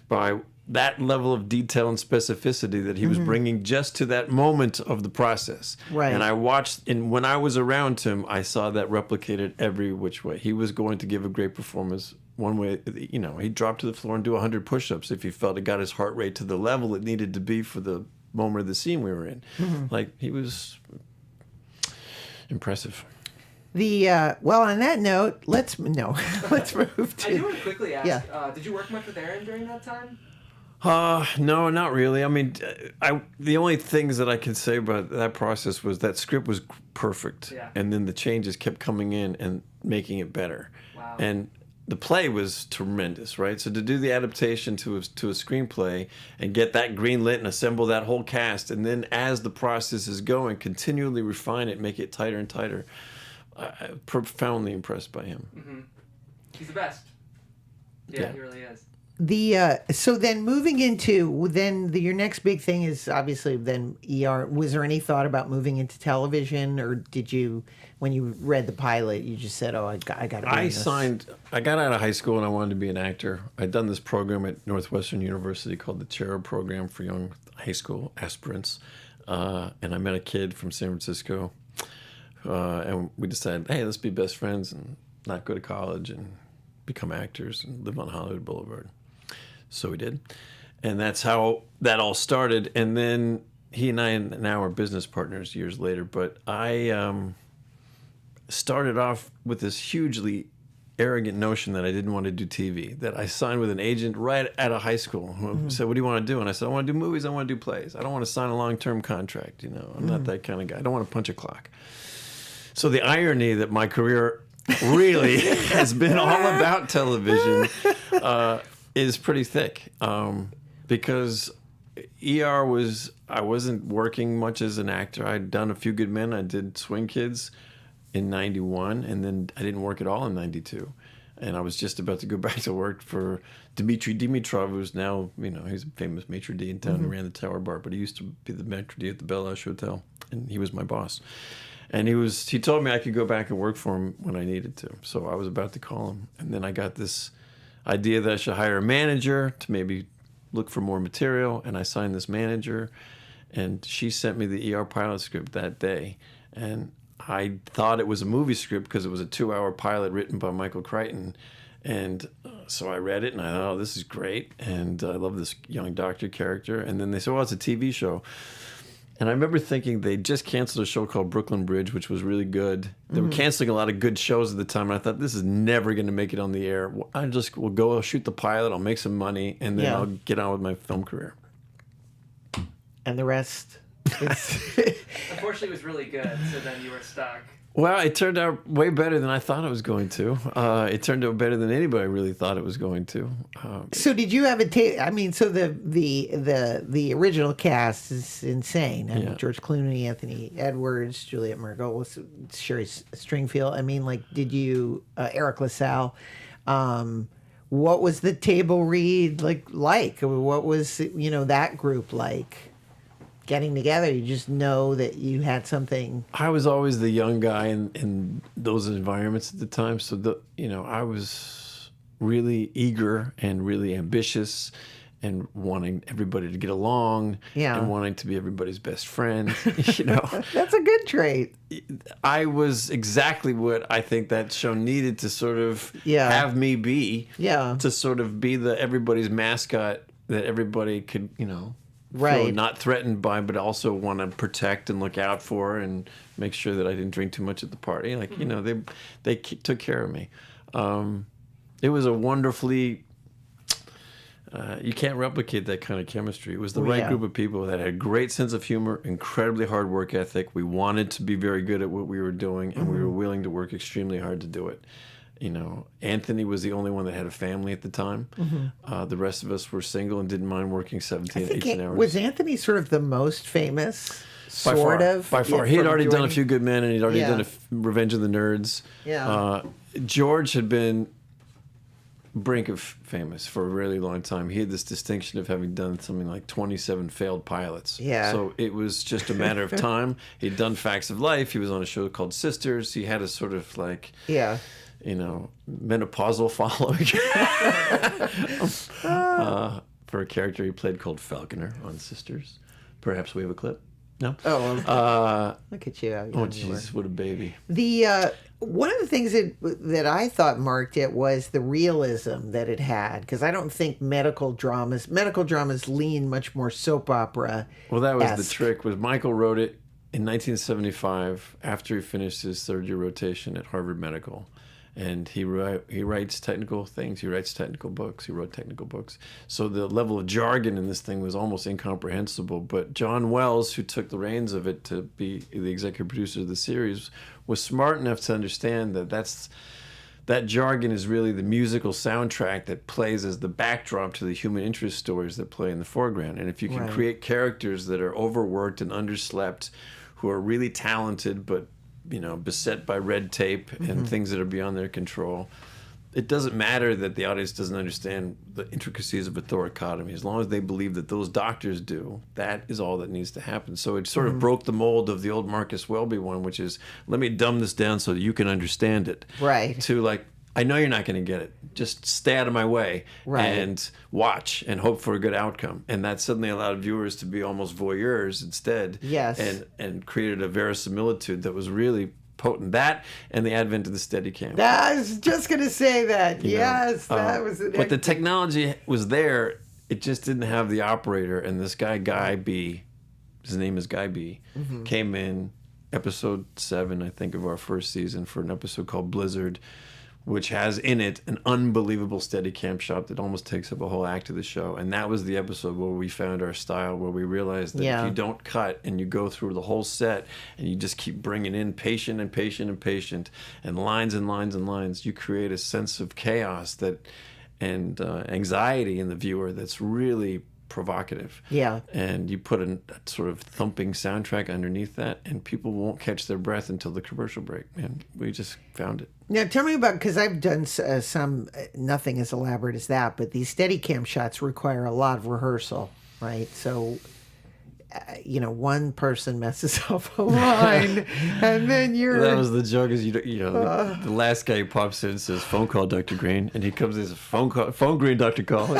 by that level of detail and specificity that he was bringing just to that moment of the process. Right. And I watched, and when I was around him, I saw that replicated every which way. He was going to give a great performance one way. He'd drop to the floor and do 100 push-ups if he felt it got his heart rate to the level it needed to be for the moment of the scene we were in. Like, he was impressive. Well, on that note, let's move to. I do want to quickly ask, Yeah. did you work much with Aaron during that time? No, not really. I mean, the only things that I can say about that process was that script was perfect. Yeah. And then the changes kept coming in and making it better. Wow. And the play was tremendous, right? So to do the adaptation to a screenplay and get that green lit and assemble that whole cast, and then as the process is going, continually refine it, make it tighter and tighter. I'm profoundly impressed by him. He's the best. Yeah, he really is. So then moving into your next big thing is obviously then ER. Was there any thought about moving into television, or did you, when you read the pilot, you just said, "Oh, I got to be in this"? I got out of high school and I wanted to be an actor. I'd done this program at Northwestern University called the Cherub Program for young high school aspirants, and I met a kid from San Francisco, and we decided, hey, let's be best friends and not go to college and become actors and live on Hollywood Boulevard. So we did. And that's how that all started. And then he and I now are business partners years later. But I started off with this hugely arrogant notion that I didn't want to do TV, that I signed with an agent right out of high school who said, what do you want to do? And I said, I want to do movies. I want to do plays. I don't want to sign a long-term contract. I'm not that kind of guy. I don't want to punch a clock. So the irony that my career really has been all about television is pretty thick, because I wasn't working much as an actor. I'd done A Few Good Men. I did Swing Kids in 91, and then I didn't work at all in 92. And I was just about to go back to work for Dmitry Dimitrov, who's now, he's a famous maitre d' in town who ran the Tower Bar, but he used to be the maitre d' at the Bel Air Hotel, and he was my boss. And he told me I could go back and work for him when I needed to. So I was about to call him. And then I got this idea that I should hire a manager to maybe look for more material. And I signed this manager. And she sent me the ER pilot script that day. And I thought it was a movie script because it was a 2-hour pilot written by Michael Crichton. And so I read it and I thought, oh, this is great. And I love this young doctor character. And then they said, well, it's a TV show. And I remember thinking they just canceled a show called Brooklyn Bridge, which was really good. They were canceling a lot of good shows at the time, and I thought, this is never going to make it on the air. We'll go shoot the pilot, I'll make some money, and then I'll get on with my film career. And the rest is... Unfortunately, it was really good, so then you were stuck. Well, it turned out way better than I thought it was going to. It turned out better than anybody really thought it was going to. So did you have so the original cast is insane. I mean, George Clooney, Anthony Edwards, Juliette Margulies, Sherry Stringfield. Did you, Eric LaSalle, What was the table read like? What was, that group like? Getting together, you just know that you had something. I was always the young guy in those environments at the time, so I was really eager and really ambitious, and wanting everybody to get along, and wanting to be everybody's best friend. That's a good trait. I was exactly what I think that show needed to sort of have me be. Yeah. To sort of be the everybody's mascot that everybody could, Right. feel not threatened by, but also want to protect and look out for, and make sure that I didn't drink too much at the party. They took care of me. It was a wonderfully. You can't replicate that kind of chemistry. It was the right group of people that had a great sense of humor, incredibly hard work ethic. We wanted to be very good at what we were doing, and we were willing to work extremely hard to do it. Anthony was the only one that had a family at the time. The rest of us were single and didn't mind working 17, 18 hours. Was Anthony sort of the most famous? By far. He had already done A Few Good Men, and he'd already done Revenge of the Nerds. Yeah. George had been brink of famous for a really long time. He had this distinction of having done something like 27 failed pilots. Yeah. So it was just a matter of time. He'd done Facts of Life. He was on a show called Sisters. He had a sort of menopausal following for a character he played called Falconer on Sisters. Perhaps we have a clip. No. Oh, look at you! Oh, jeez, what a baby! One of the things that I thought marked it was the realism that it had, because I don't think medical dramas lean much more soap opera. Well, that was the trick. Was Michael wrote it in 1975 after he finished his third year rotation at Harvard Medical. And he writes technical things. He writes technical books. He wrote technical books. So the level of jargon in this thing was almost incomprehensible. But John Wells, who took the reins of it to be the executive producer of the series, was smart enough to understand that jargon is really the musical soundtrack that plays as the backdrop to the human interest stories that play in the foreground. And if you can create characters that are overworked and underslept, who are really talented but beset by red tape and things that are beyond their control, it doesn't matter that the audience doesn't understand the intricacies of a thoracotomy. As long as they believe that those doctors do, that is all that needs to happen. So it sort of broke the mold of the old Marcus Welby one, which is, let me dumb this down so that you can understand it. Right. To I know you're not going to get it. Just stay out of my way and watch and hope for a good outcome. And that suddenly allowed viewers to be almost voyeurs instead. Yes. And created a verisimilitude that was really potent. That and the advent of the Steadicam. I was just going to say that. That was it. But the technology was there. It just didn't have the operator. And this guy, Guy B, his name is Guy B, came in episode 7, I think, of our first season for an episode called Blizzard, which has in it an unbelievable Steadicam shot that almost takes up a whole act of the show. And that was the episode where we found our style, where we realized that if you don't cut and you go through the whole set and you just keep bringing in patient and patient and patient and lines and lines and lines, you create a sense of chaos and anxiety in the viewer that's really provocative. Yeah. And you put a sort of thumping soundtrack underneath that, and people won't catch their breath until the commercial break. And we just found it. Now, tell me about, because I've done some, nothing as elaborate as that, but these Steadicam shots require a lot of rehearsal, right? So, one person messes up a line, and then you're... That was the joke, is the last guy who pops in and says, "Phone call, Dr. Green," and he comes in and says, "Phone Green, Dr. Call."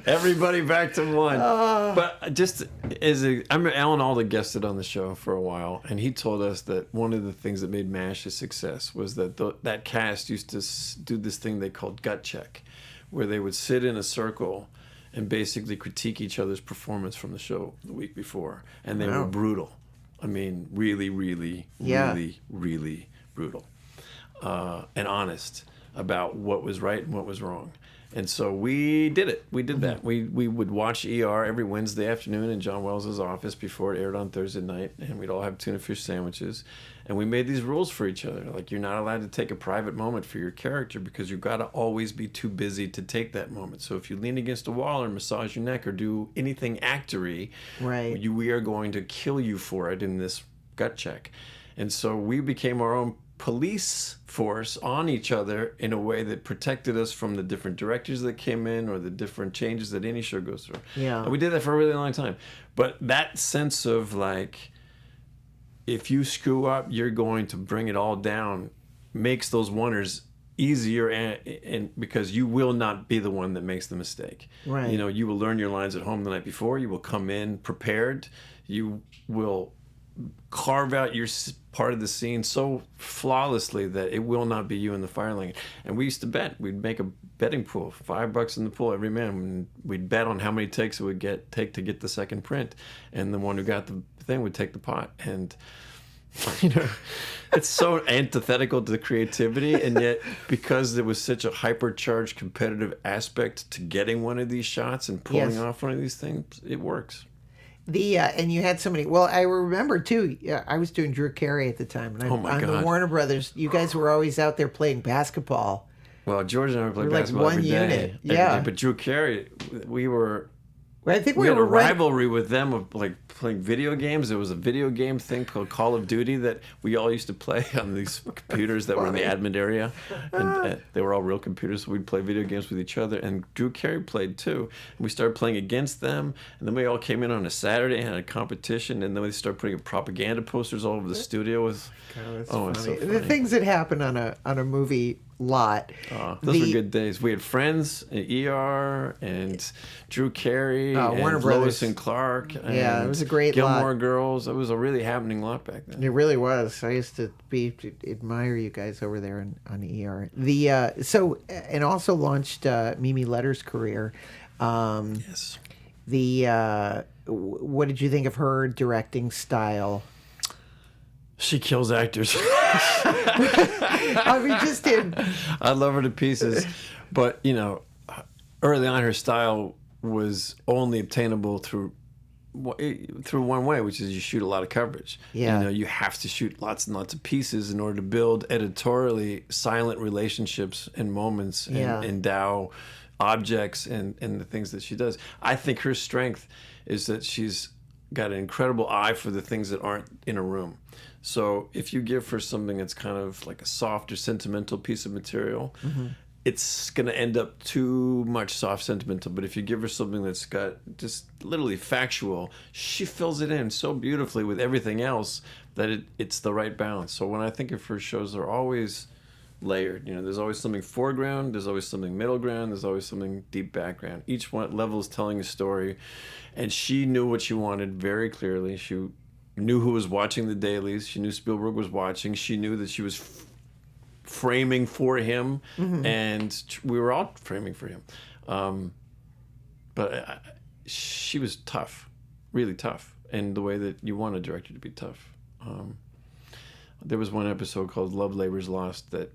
Everybody back to one. But just Alan Alda guested on the show for a while, and he told us that one of the things that made MASH a success was that that cast used to do this thing they called gut check, where they would sit in a circle and basically critique each other's performance from the show the week before, and they were brutal. I mean, really, really, really, really brutal, and honest about what was right and what was wrong. And so we did it. We did that. We would watch ER every Wednesday afternoon in John Wells' office before it aired on Thursday night, and we'd all have tuna fish sandwiches. And we made these rules for each other. Like, you're not allowed to take a private moment for your character because you've got to always be too busy to take that moment. So if you lean against a wall or massage your neck or do anything actory, we are going to kill you for it in this gut check. And so we became our own police force on each other in a way that protected us from the different directors that came in or the different changes that any show goes through. Yeah. And we did that for a really long time. But that sense of like, if you screw up, you're going to bring it all down, makes those oneers easier, and because you will not be the one that makes the mistake. Right. You know, you will learn your lines at home the night before. You will come in prepared. You will carve out your part of the scene so flawlessly that it will not be you in the fire lane. And we used to bet. We'd make a betting pool, $5 in the pool every man. And we'd bet on how many takes it would take to get the second print, and the one who got the thing would take the pot. And you know, it's so antithetical to creativity, and yet because there was such a hypercharged competitive aspect to getting one of these shots and pulling off one of these things, it works. And you had so many. Well, I remember too. I was doing Drew Carey at the time, and Oh my on God. the Warner Brothers. You guys were always out there playing basketball. Well, George and I played We're like basketball one every day. unit. Every Yeah. day. But Drew Carey, I think we had a were right- rivalry with them of like playing video games. There was a video game thing called Call of Duty that we all used to play on these computers that were in the admin area, and they were all real computers. So we'd play video games with each other. And Drew Carey played too. And we started playing against them, and then we all came in on a Saturday and had a competition. And then we started putting up propaganda posters all over the studio. It's so funny. The things that happen on a movie lot. Those were good days. We had friends, ER, and Drew Carey, and Warner Lois Brothers. and Clark. And Yeah, it was a great Gilmore lot. Girls. It was a really happening lot back then. It really was. I used to admire you guys over there on ER. And also launched Mimi Letter's career. Yes. What did you think of her directing style? She kills actors. I mean, just in I love her to pieces. But, you know, early on her style was only obtainable through one way, which is you shoot a lot of coverage. Yeah. You know, you have to shoot lots and lots of pieces in order to build editorially silent relationships and moments and endow objects and the things that she does. I think her strength is that she's got an incredible eye for the things that aren't in a room. So if you give her something that's kind of like a soft or sentimental piece of material, it's going to end up too much soft sentimental. But if you give her something that's got just literally factual, she fills it in so beautifully with everything else that it's the right balance. So when I think of her shows, they're always layered. You know, there's always something foreground, there's always something middle ground, there's always something deep background. Each one level is telling a story, and she knew what she wanted very clearly. She knew who was watching the dailies. She knew Spielberg was watching. She knew that she was framing for him, and we were all framing for him. But she was tough, really tough, in the way that you want a director to be tough. There was one episode called Love Labor's Lost that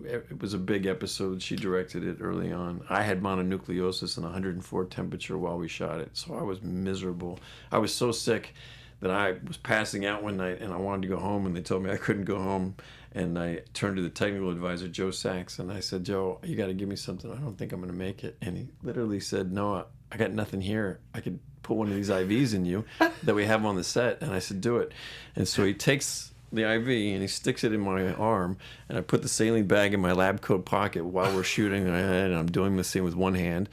it was a big episode. She directed it early on. I had mononucleosis and 104 temperature while we shot it, so I was miserable. I was so sick that I was passing out one night and I wanted to go home, and they told me I couldn't go home. And I turned to the technical advisor, Joe Sachs, and I said, Joe, you got to give me something. I don't think I'm going to make it. And he literally said, no, I got nothing here. I could put one of these IVs in you that we have on the set. And I said, do it. And so he takes the IV and he sticks it in my arm, and I put the saline bag in my lab coat pocket while we're shooting, and I'm doing the scene with one hand,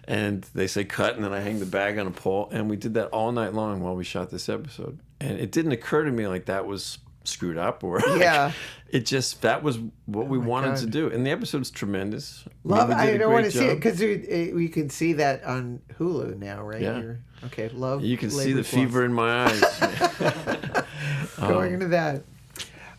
and they say cut, and then I hang the bag on a pole, and we did that all night long while we shot this episode. And it didn't occur to me like that was screwed up or it just, that was what we wanted to do, and the episode's tremendous. Love. Mimi did I a don't great want to see it job. because we can see that on Hulu now, right? Yeah. Okay, Love. You can see the Labor's fever Lost. in my eyes. Going into that.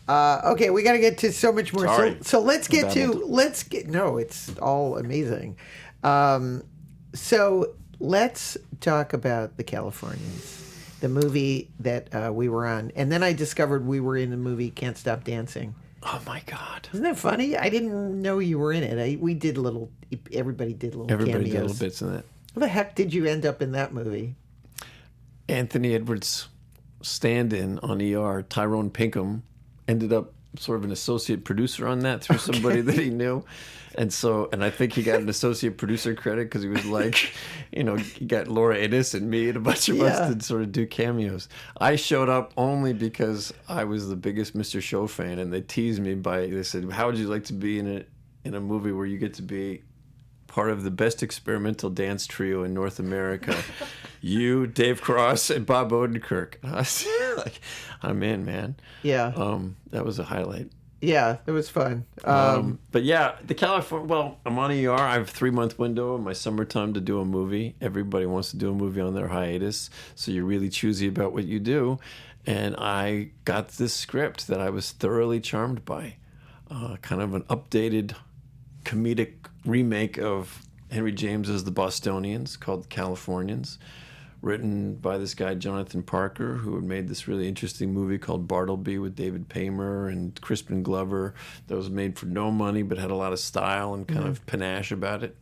Okay, we got to get to so much more. Sorry. So let's get Babbled. no, it's all amazing. So let's talk about The Californians, the movie that we were on, and then I discovered we were in the movie Can't Stop Dancing. Oh my God. Isn't that funny? I didn't know you were in it. Everybody did little cameos. Did little bits in that. How the heck did you end up in that movie? Anthony Edwards' stand-in on ER, Tyrone Pinkham, ended up sort of an associate producer on that through somebody that he knew. And I think he got an associate producer credit because he was like, he got Laura Innes and me and a bunch of us to sort of do cameos. I showed up only because I was the biggest Mr. Show fan, and they teased me they said, how would you like to be in a movie where you get to be part of the best experimental dance trio in North America? You, Dave Cross, and Bob Odenkirk. And I was like, I'm in, man. Yeah. That was a highlight. Yeah, it was fun. But yeah, the California. Well, I'm on ER. I have a 3-month window in my summertime to do a movie. Everybody wants to do a movie on their hiatus, so you're really choosy about what you do. And I got this script that I was thoroughly charmed by, kind of an updated comedic remake of Henry James's The Bostonians called Californians, written by this guy Jonathan Parker, who had made this really interesting movie called Bartleby with David Paymer and Crispin Glover that was made for no money but had a lot of style and kind of panache about it.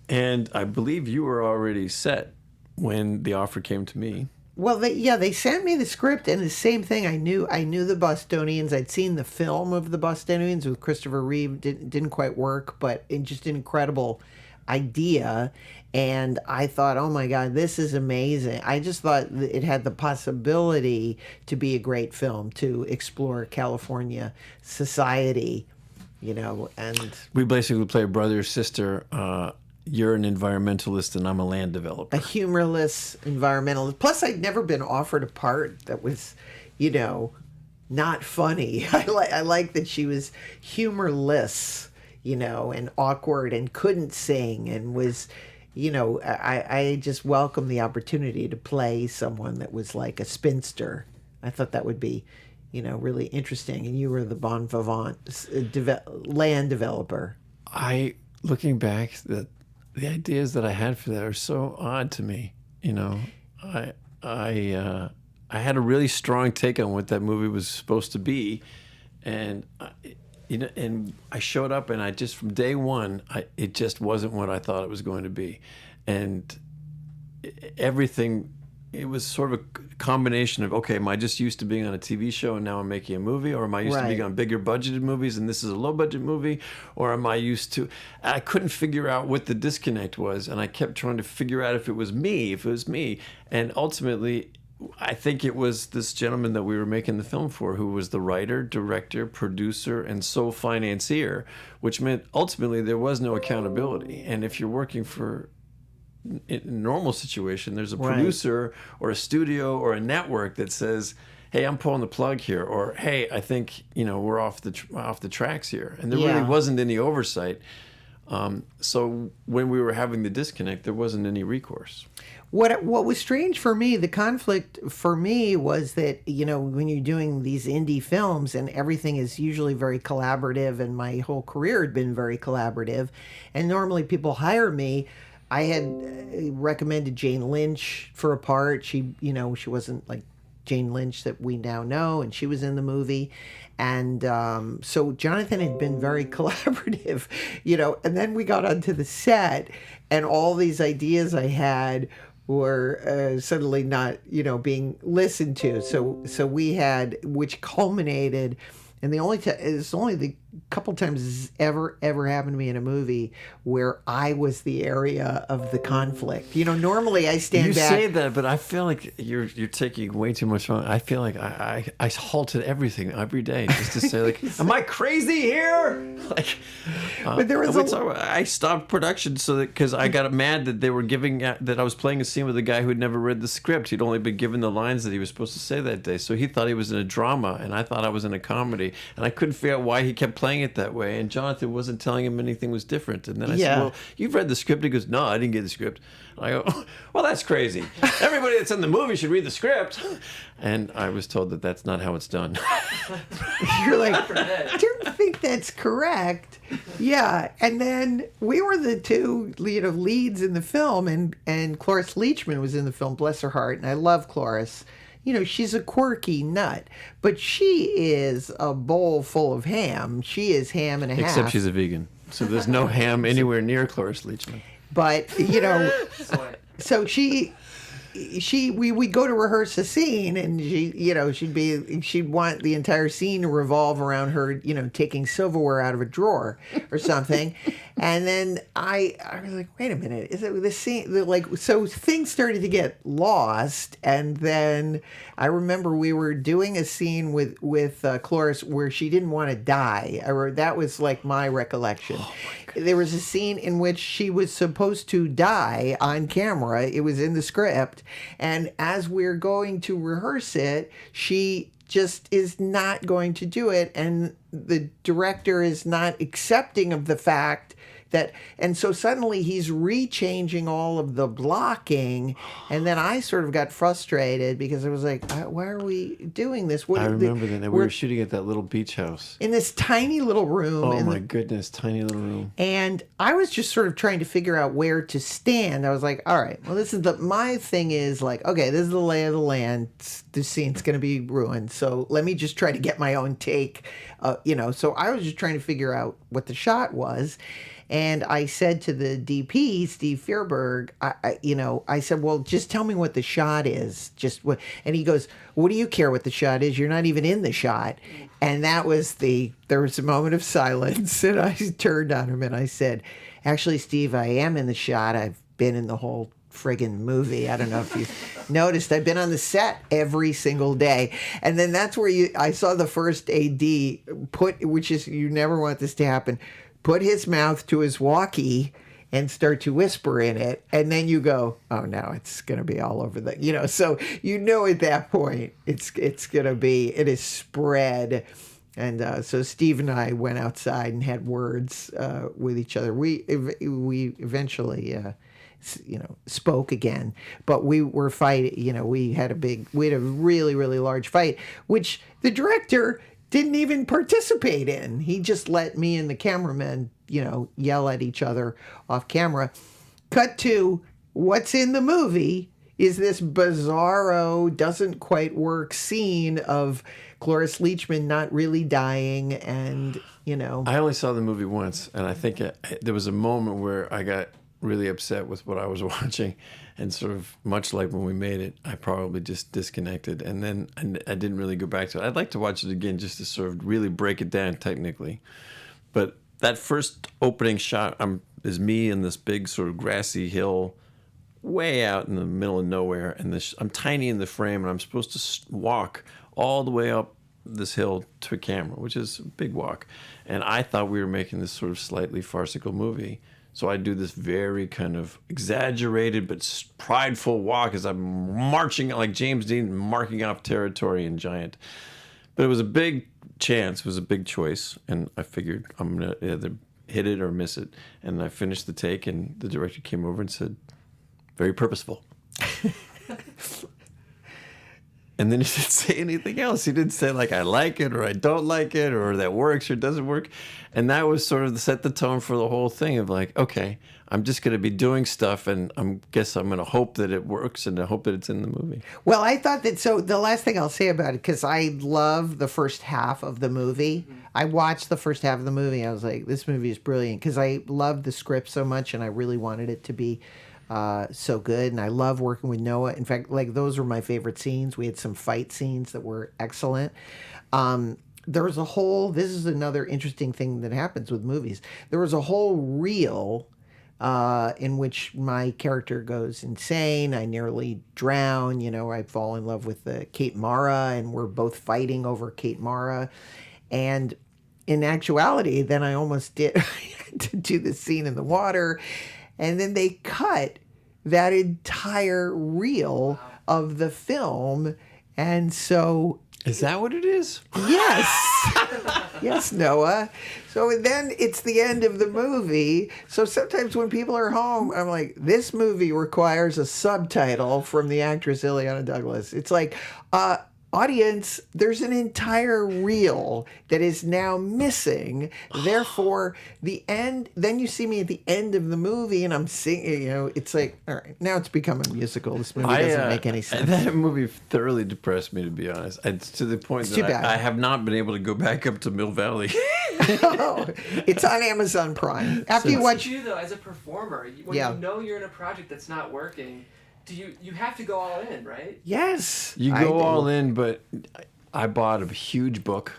And I believe you were already set when the offer came to me. Well, they sent me the script, and the same thing. I knew the Bostonians. I'd seen the film of the Bostonians with Christopher Reeve. Didn't quite work, but it just an incredible idea. And I thought, oh my God, this is amazing. I just thought it had the possibility to be a great film, to explore California society, and we basically play brother or sister. You're an environmentalist and I'm a land developer. A humorless environmentalist. Plus, I'd never been offered a part that was, not funny. I like that she was humorless, and awkward and couldn't sing and was, I just welcomed the opportunity to play someone that was like a spinster. I thought that would be, really interesting. And you were the bon vivant land developer. Looking back, the ideas that I had for that are so odd to me. I had a really strong take on what that movie was supposed to be, and and I showed up, and I just from day one, it just wasn't what I thought it was going to be, and everything. It was sort of a combination of, okay, am I just used to being on a TV show and now I'm making a movie? Or am I used to being on bigger budgeted movies and this is a low budget movie? Or am I used to... I couldn't figure out what the disconnect was, and I kept trying to figure out if it was me. And ultimately, I think it was this gentleman that we were making the film for who was the writer, director, producer, and sole financier, which meant ultimately there was no accountability. And if you're working for... in a normal situation, there's a producer or a studio or a network that says, hey, I'm pulling the plug here, or hey, I think we're off the tracks here, and there really wasn't any oversight. So when we were having the disconnect, there wasn't any recourse. What was strange for me, the conflict for me was that, when you're doing these indie films and everything is usually very collaborative, and my whole career had been very collaborative, and normally people hire me. I had recommended Jane Lynch for a part. She wasn't like Jane Lynch that we now know, and she was in the movie. And so Jonathan had been very collaborative, and then we got onto the set, and all these ideas I had were suddenly not, being listened to. So we had, which culminated, and it's only the couple times this ever happened to me in a movie where I was the area of the conflict. Normally I stand back. You say that, but I feel like you're taking way too much fun. I feel like I halted everything every day just to say, like, am I crazy here? Like, but there was I stopped production because I got mad that they were that I was playing a scene with a guy who had never read the script. He'd only been given the lines that he was supposed to say that day, so he thought he was in a drama, and I thought I was in a comedy, and I couldn't figure out why he kept playing it that way, and Jonathan wasn't telling him anything was different. And then I said, well, you've read the script. He goes, no, I didn't get the script. And I go, well, that's crazy. Everybody that's in the movie should read the script. And I was told that that's not how it's done. You're like, I don't think that's correct. Yeah. And then we were the two leads in the film, and Cloris Leachman was in the film, bless her heart, and I love Cloris. She's a quirky nut, but she is a bowl full of ham. She is ham and a half. Except she's a vegan. So there's no ham anywhere near Cloris Leachman. But, so she we'd go to rehearse a scene, and she'd want the entire scene to revolve around her, taking silverware out of a drawer or something. And then I was like, wait a minute, is it the scene? Like, so things started to get lost, and then I remember we were doing a scene with Cloris where she didn't want to die. That was like my recollection. There was a scene in which she was supposed to die on camera. It was in the script, and as we're going to rehearse it, she just is not going to do it, and the director is not accepting of the fact that, and so suddenly he's rechanging all of the blocking, and then I sort of got frustrated because I was like, why are we doing this? I remember that we were shooting at that little beach house in this tiny little room. Oh my goodness, tiny little room. And I was just sort of trying to figure out where to stand. I was like, all right, well, my thing is like, okay, this is the lay of the land. This scene's going to be ruined. So let me just try to get my own take, So I was just trying to figure out what the shot was. And I said to the DP, Steve Fierberg, I said, well, just tell me what the shot is. And he goes, what do you care what the shot is? You're not even in the shot. And there was a moment of silence, and I turned on him and I said, actually, Steve, I am in the shot. I've been in the whole friggin' movie. I don't know if you noticed. I've been on the set every single day. And then that's where I saw the first AD which is, you never want this to happen, put his mouth to his walkie and start to whisper in it. And then you go, oh, now it's going to be all over so at that point, it is spread. And so Steve and I went outside and had words with each other. We eventually, spoke again, but we were fighting, we had a really, really large fight, which the director didn't even participate in. He just let me and the cameraman, yell at each other off camera. Cut to what's in the movie is this bizarro, doesn't quite work scene of Cloris Leachman not really dying, and I only saw the movie once, and I think there was a moment where I got really upset with what I was watching, and sort of much like when we made it, I probably just disconnected, and then I didn't really go back to it. I'd like to watch it again just to sort of really break it down technically. But that first opening shot is me in this big sort of grassy hill way out in the middle of nowhere, and I'm tiny in the frame, and I'm supposed to walk all the way up this hill to a camera, which is a big walk. And I thought we were making this sort of slightly farcical movie. So I do this very kind of exaggerated but prideful walk as I'm marching like James Dean, marking off territory in Giant. But it was a big chance, it was a big choice, and I figured I'm going to either hit it or miss it. And I finished the take, and the director came over and said, very purposeful. And then he didn't say anything else. He didn't say, like, I like it or I don't like it or that works or doesn't work. And that was sort of set the tone for the whole thing of like, okay, I'm just going to be doing stuff, and I'm going to hope that it works, and I hope that it's in the movie. Well, I thought that, so the last thing I'll say about it, because I love the first half of the movie. Mm-hmm. I watched the first half of the movie. I was like, this movie is brilliant, because I loved the script so much, and I really wanted it to be so good, and I love working with Noah. In fact, like, those were my favorite scenes. We had some fight scenes that were excellent. There was this is another interesting thing that happens with movies. There was a whole reel in which my character goes insane. I nearly drown. I fall in love with Kate Mara, and we're both fighting over Kate Mara. And in actuality, then I almost did to do the scene in the water. And then they cut that entire reel of the film. And so... Is that what it is? Yes. Yes, Noah. So then it's the end of the movie. So sometimes when people are home, I'm like, this movie requires a subtitle from the actress Illeana Douglas. It's like, audience, there's an entire reel that is now missing. Therefore, the end, then you see me at the end of the movie and I'm singing, it's like, all right, now it's become a musical. This movie doesn't make any sense. That movie thoroughly depressed me, to be honest. It's to the point that I have not been able to go back up to Mill Valley. Oh, it's on Amazon Prime. After you watch... you, though, as a performer, when you know you're in a project that's not working, you have to go all in, right? Yes. You I go do. all in, but I bought a huge book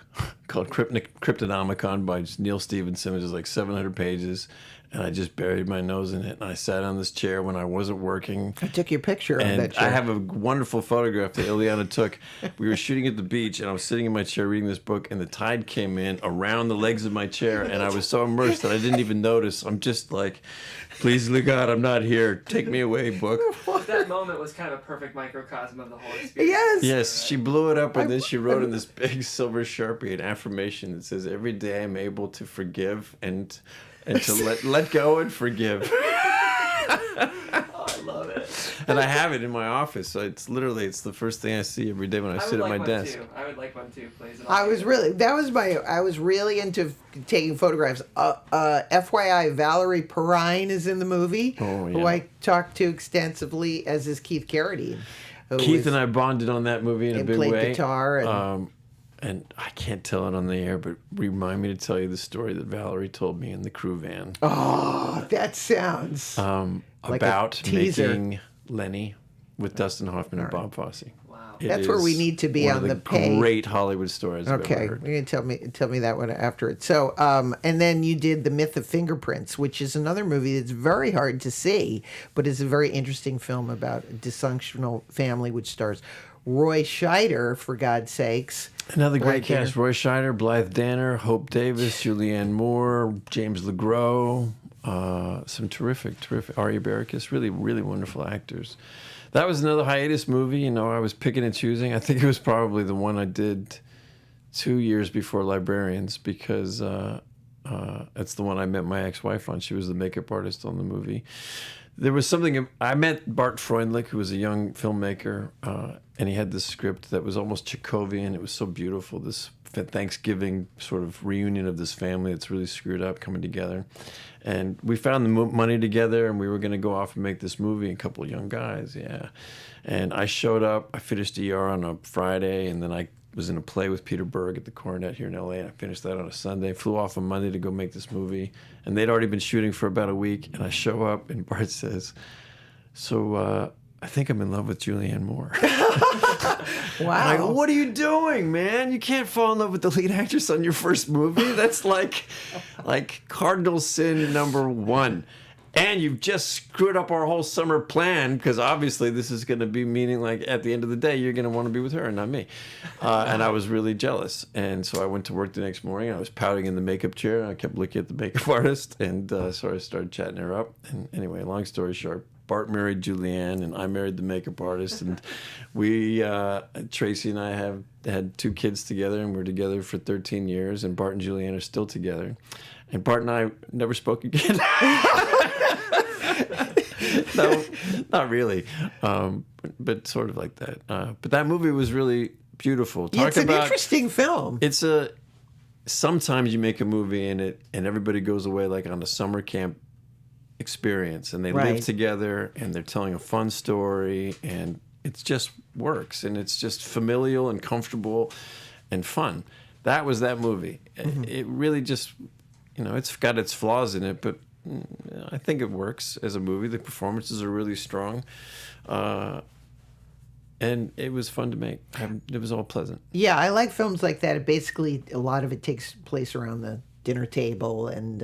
called Cryptonomicon by Neil Stephenson, which is like 700 pages, and I just buried my nose in it. And I sat on this chair when I wasn't working. I took your picture of And that chair. I have a wonderful photograph that Illeana took. We were shooting at the beach, and I was sitting in my chair reading this book, and the tide came in around the legs of my chair, and I was so immersed that I didn't even notice. I'm just like, please, God, I'm not here. Take me away, book. That moment was kind of a perfect microcosm of the whole experience. Yes. Yes, she blew it up, and then she wrote in this big silver Sharpie an affirmation that says, "Every day I'm able to forgive and to let go and forgive." Oh, I love it. And I have it in my office, so it's the first thing I see every day when I sit at my desk. I would like one too, please. I was really into taking photographs. FYI, Valerie Perrine is in the movie, Oh, who yeah. I talked to extensively, as is Keith Carradine. Keith and I bonded on that movie in a and big played way. guitar. And I can't tell it on the air, but remind me to tell you the story that Valerie told me in the crew van That sounds like a about teaser. making Lenny with Dustin Hoffman and Bob Fosse. Wow. It That's where we is need to be one on of the page. great Hollywood stories I've Okay, ever you're heard. gonna tell me that one after it. So, and then you did The Myth of Fingerprints, which is another movie that's very hard to see, but is a very interesting film about a dysfunctional family, which stars Roy Scheider, for God's sakes. Another great Blythe Danner. cast: Roy Scheider, Blythe Danner, Hope Davis, Julianne Moore, James LeGros, some terrific Arya Baracus, really wonderful actors. That was another hiatus movie. You know, I was picking and choosing. I think it was probably the one I did 2 years before Librarians, because it's the one I met my ex-wife on. She was the makeup artist on the movie. There was something, I met Bart Freundlich, who was a young filmmaker, and he had this script that was almost Chekhovian. It was so beautiful, this Thanksgiving sort of reunion of this family that's really screwed up coming together. And we found the money together, and we were going to go off and make this movie, a couple of young guys, yeah. And I showed up, I finished ER on a Friday, and then I was in a play with Peter Berg at the Coronet here in LA, and I finished that on a Sunday. Flew off on Monday to go make this movie, and they'd already been shooting for about a week. And I show up, and Bart says, "So I think I'm in love with Julianne Moore." Wow. I go, "What are you doing, man? You can't fall in love with the lead actress on your first movie. That's like cardinal sin number one." And you've just screwed up our whole summer plan, because obviously this is going to be meaning, like, at the end of the day, you're going to want to be with her and not me. And I was really jealous. And so I went to work the next morning. I was pouting in the makeup chair. And I kept looking at the makeup artist. And so I started chatting her up. And anyway, long story short, Bart married Julianne, and I married the makeup artist. And we, Tracy and I have had 2 kids together, and we're together for 13 years. And Bart and Julianne are still together. And Bart and I never spoke again. No, not really, but sort of like that. But that movie was really beautiful. Yeah, it's an interesting film. It's sometimes you make a movie and everybody goes away like on a summer camp experience, and they live Right. together, and they're telling a fun story, and it just works, and it's just familial and comfortable and fun. That was that movie. Mm-hmm. It really just, it's got its flaws in it, but I think it works as a movie. The performances are really strong. And it was fun to make. It was all pleasant. Yeah, I like films like that. It basically, a lot of it takes place around the dinner table. And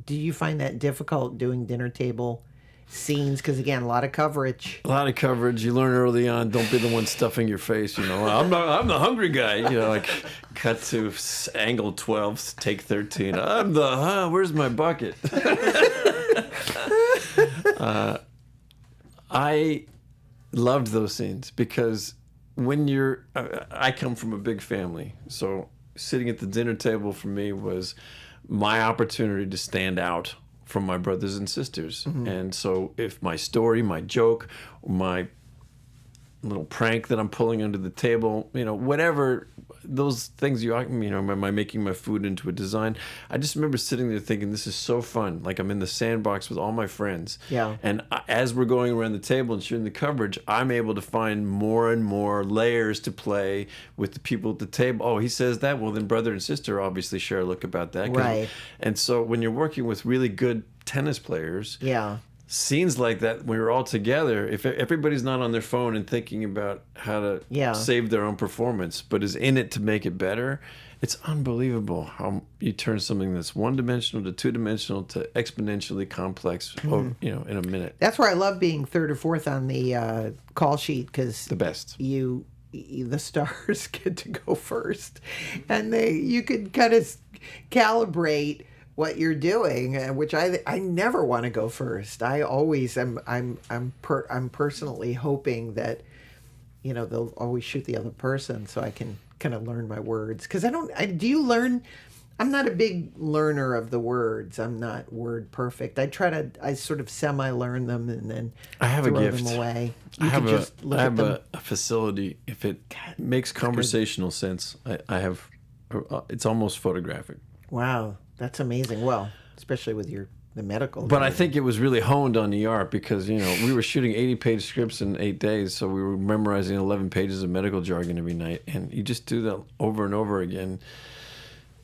do you find that difficult, doing dinner table scenes? Because, again, a lot of coverage. A lot of coverage. You learn early on, don't be the one stuffing your face. I'm the hungry guy. Like, cut to angle 12, take 13. Where's my bucket? I loved those scenes, because when I come from a big family, so sitting at the dinner table for me was my opportunity to stand out from my brothers and sisters. Mm-hmm. And so if my story, my joke, my little prank that I'm pulling under the table, whatever, those things am I making my food into a design? I just remember sitting there thinking, this is so fun. Like, I'm in the sandbox with all my friends. Yeah. And as we're going around the table and shooting the coverage, I'm able to find more and more layers to play with the people at the table. Oh, he says that. Well, then brother and sister obviously share a look about that. Right. And so when you're working with really good tennis players, Yeah. scenes like that, when we're all together, if everybody's not on their phone and thinking about how to save their own performance, but is in it to make it better, it's unbelievable how you turn something that's one-dimensional to two-dimensional to exponentially complex, in a minute. That's why I love being third or fourth on the call sheet, because The best. the stars get to go first, and you could kind of calibrate what you're doing, which I never want to go first. I always I'm personally hoping that they'll always shoot the other person so I can kind of learn my words, because do you learn? I'm not a big learner of the words. I'm not word perfect. I sort of semi-learn them and then I have throw a gift. them away. I have them. a facility. If it makes conversational sense, I have. It's almost photographic. Wow, that's amazing. Well, especially with the medical. But I think it was really honed on the art because, we were shooting 80-page scripts in 8 days, so we were memorizing 11 pages of medical jargon every night, and you just do that over and over again.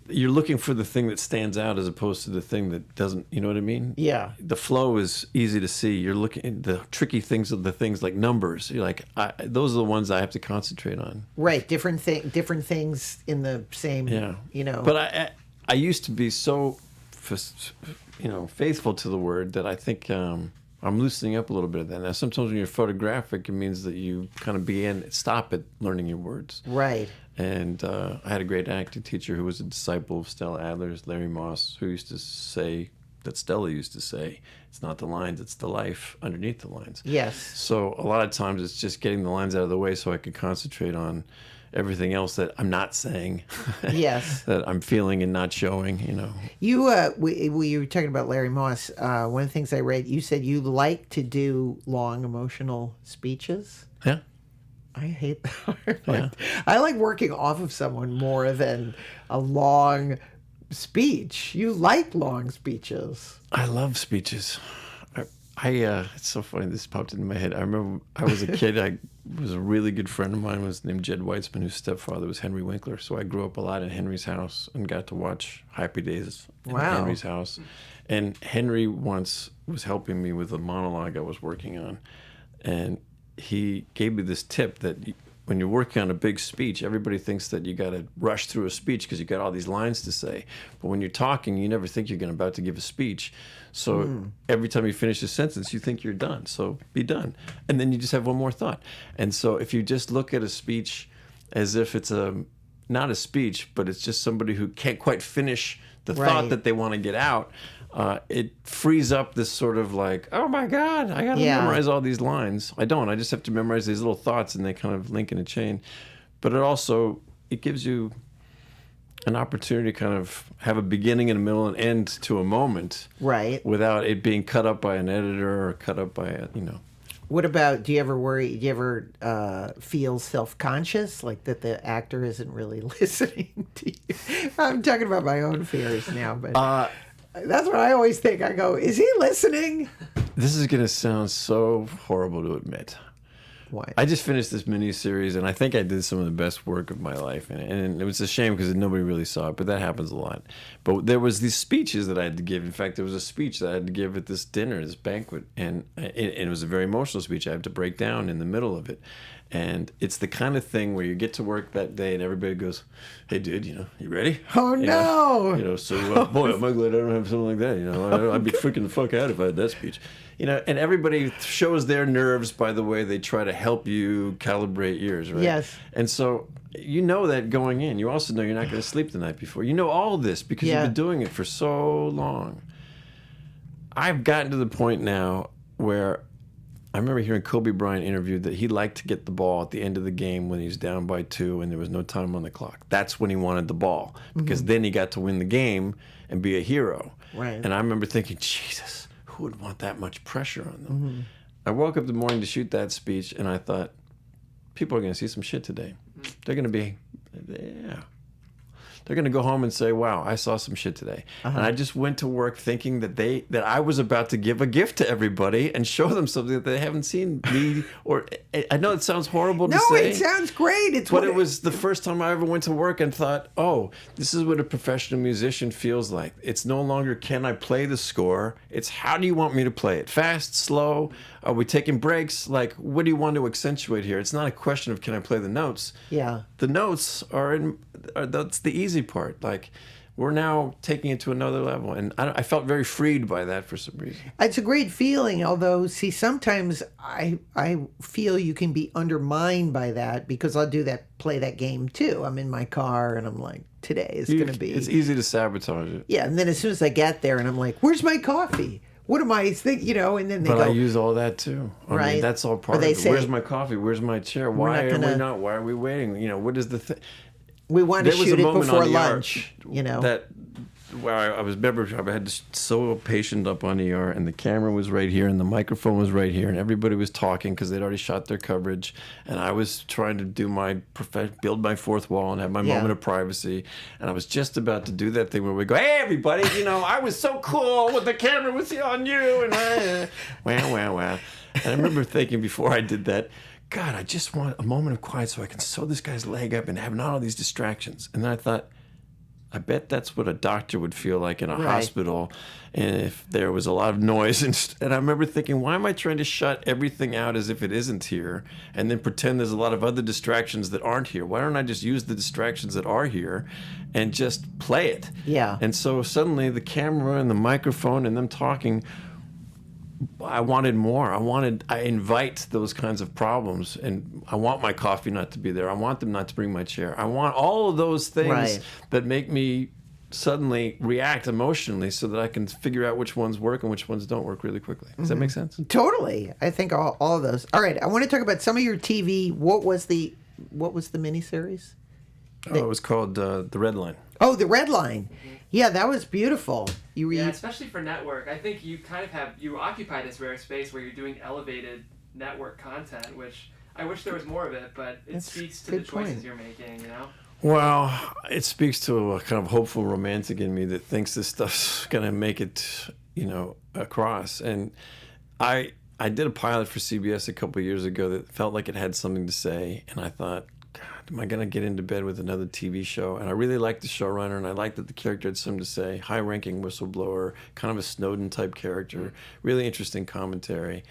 You're looking for the thing that stands out as opposed to the thing that doesn't, you know what I mean? Yeah. The flow is easy to see. You're looking at the tricky things of the things like numbers. You're like, those are the ones I have to concentrate on. Right, different things in the same, But I used to be so, faithful to the word that I think I'm loosening up a little bit of that. Now, sometimes when you're photographic, it means that you kind of stop at learning your words. Right. And I had a great acting teacher who was a disciple of Stella Adler's, Larry Moss, who used to say, that Stella used to say, it's not the lines, it's the life underneath the lines. Yes. So a lot of times it's just getting the lines out of the way so I could concentrate on everything else that I'm not saying. Yes. That I'm feeling and not showing, You were talking about Larry Moss. One of the things I read, you said you like to do long emotional speeches. Yeah. I hate that. I like working off of someone more than a long speech. You like long speeches. I love speeches. It's so funny. This popped into my head. I remember I was a kid. I was a really good friend of mine was named Jed Weitzman, whose stepfather was Henry Winkler. So I grew up a lot in Henry's house and got to watch Happy Days in Henry's house. And Henry once was helping me with a monologue I was working on. And he gave me this tip that when you're working on a big speech, everybody thinks that you got to rush through a speech because you got all these lines to say. But when you're talking, you never think you're about to give a speech. So every time you finish a sentence, you think you're done. So be done. And then you just have one more thought. And so if you just look at a speech as if it's not a speech, but it's just somebody who can't quite finish the thought that they want to get out, it frees up this sort of like, oh my God, I got to memorize all these lines. I don't. I just have to memorize these little thoughts and they kind of link in a chain. But it gives you an opportunity to kind of have a beginning and a middle and end to a moment. Right. Without it being cut up by an editor or cut up by What about, do you ever feel self-conscious, like that the actor isn't really listening to you? I'm talking about my own fears now, but that's what I always think. I go, is he listening? This is going to sound so horrible to admit. What? I just finished this miniseries, and I think I did some of the best work of my life. And it was a shame because nobody really saw it, but that happens a lot. But there was these speeches that I had to give. In fact, there was a speech that I had to give at this dinner, this banquet, and it was a very emotional speech. I had to break down in the middle of it. And it's the kind of thing where you get to work that day and everybody goes, hey, dude, you ready? Oh, no. So, boy, am I glad I don't have something like that. I'd be freaking the fuck out if I had that speech. And everybody shows their nerves by the way they try to help you calibrate yours, right? Yes. And so you know that going in. You also know you're not going to sleep the night before. You know all this because you've been doing it for so long. I've gotten to the point now where I remember hearing Kobe Bryant interviewed that he liked to get the ball at the end of the game when he was down by 2 and there was no time on the clock. That's when he wanted the ball because then he got to win the game and be a hero. Right. And I remember thinking, Jesus, who would want that much pressure on them? I woke up the morning to shoot that speech and I thought, people are going to see some shit today. They're going to be, they're going to go home and say, wow, I saw some shit today. And I just went to work thinking that I was about to give a gift to everybody and show them something that they haven't seen me. Or I know it sounds horrible to No, say. it sounds great. But it was the first time I ever went to work and thought, oh, this is what a professional musician feels like. It's no longer, can I play the score? It's, how do you want me to play it? Fast, slow? Are we taking breaks? Like, what do you want to accentuate here? It's not a question of, can I play the notes? Yeah. The notes that's the easy part. Like, we're now taking it to another level. And I felt very freed by that for some reason. It's a great feeling, although, see, sometimes I feel you can be undermined by that because I'll play that game too. I'm in my car and I'm like, today is going to be... It's easy to sabotage it. Yeah, and then as soon as I get there and I'm like, where's my coffee? What am I thinking? You know, and then they go... But I use all that too. I mean, that's all part of it. Where's my coffee? Where's my chair? Why are we waiting? You know, what is the thing? We want to shoot it before lunch, you know. I had so patient up on ER, and the camera was right here, and the microphone was right here, and everybody was talking because they'd already shot their coverage, and I was trying to do build my fourth wall and have my moment of privacy, and I was just about to do that thing where we go, hey everybody, you know, I was so cool with the camera was on you, and wow. And I remember thinking before I did that, God, I just want a moment of quiet so I can sew this guy's leg up and have not all these distractions. And then I thought, I bet that's what a doctor would feel like in a hospital, and if there was a lot of noise. And I remember thinking, why am I trying to shut everything out as if it isn't here and then pretend there's a lot of other distractions that aren't here? Why don't I just use the distractions that are here and just play it? Yeah. And so suddenly the camera and the microphone and them talking, I wanted more. I invite those kinds of problems, and I want my coffee not to be there. I want them not to bring my chair. I want all of those things that make me suddenly react emotionally so that I can figure out which ones work and which ones don't work really quickly. Does that make sense? Totally. I think all of those. All right. I want to talk about some of your TV. What was the miniseries? It was called The Red Line. Oh, The Red Line. Yeah, that was beautiful. Yeah, especially for network. I think you kind of you occupy this rare space where you're doing elevated network content, which I wish there was more of it, but it speaks to the choices you're making, you know? Well, it speaks to a kind of hopeful romantic in me that thinks this stuff's going to make it, you know, across. And I did a pilot for CBS a couple of years ago that felt like it had something to say, and I thought, God, am I going to get into bed with another TV show? And I really liked the showrunner, and I liked that the character had something to say. High-ranking whistleblower, kind of a Snowden-type character, really interesting commentary.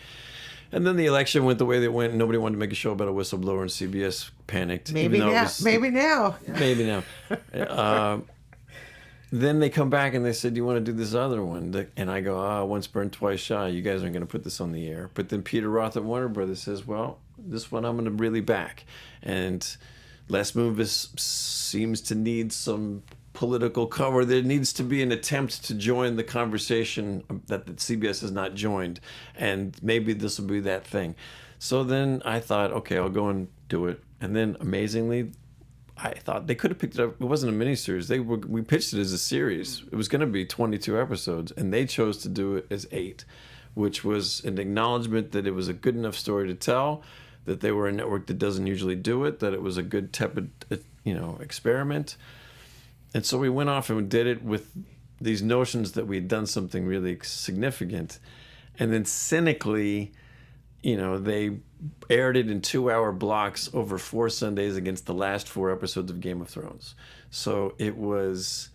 And then the election went the way that it went, and nobody wanted to make a show about a whistleblower, and CBS panicked. Maybe now. Then they come back and they said, do you want to do this other one? And I go, once burned, twice shy. You guys aren't going to put this on the air. But then Peter Roth at Warner Brothers says, well, this one I'm going to really back. And Les Moonves seems to need some political cover. There needs to be an attempt to join the conversation that CBS has not joined. And maybe this will be that thing. So then I thought, okay, I'll go and do it. And then amazingly, I thought they could have picked it up. It wasn't a miniseries. We pitched it as a series. It was going to be 22 episodes, and they chose to do it as 8, which was an acknowledgement that it was a good enough story to tell, that they were a network that doesn't usually do it, that it was a good tepid, experiment. And so we went off and did it with these notions that we had done something really significant, and then cynically, they aired it in 2-hour blocks over 4 Sundays against the last 4 episodes of Game of Thrones. So it was,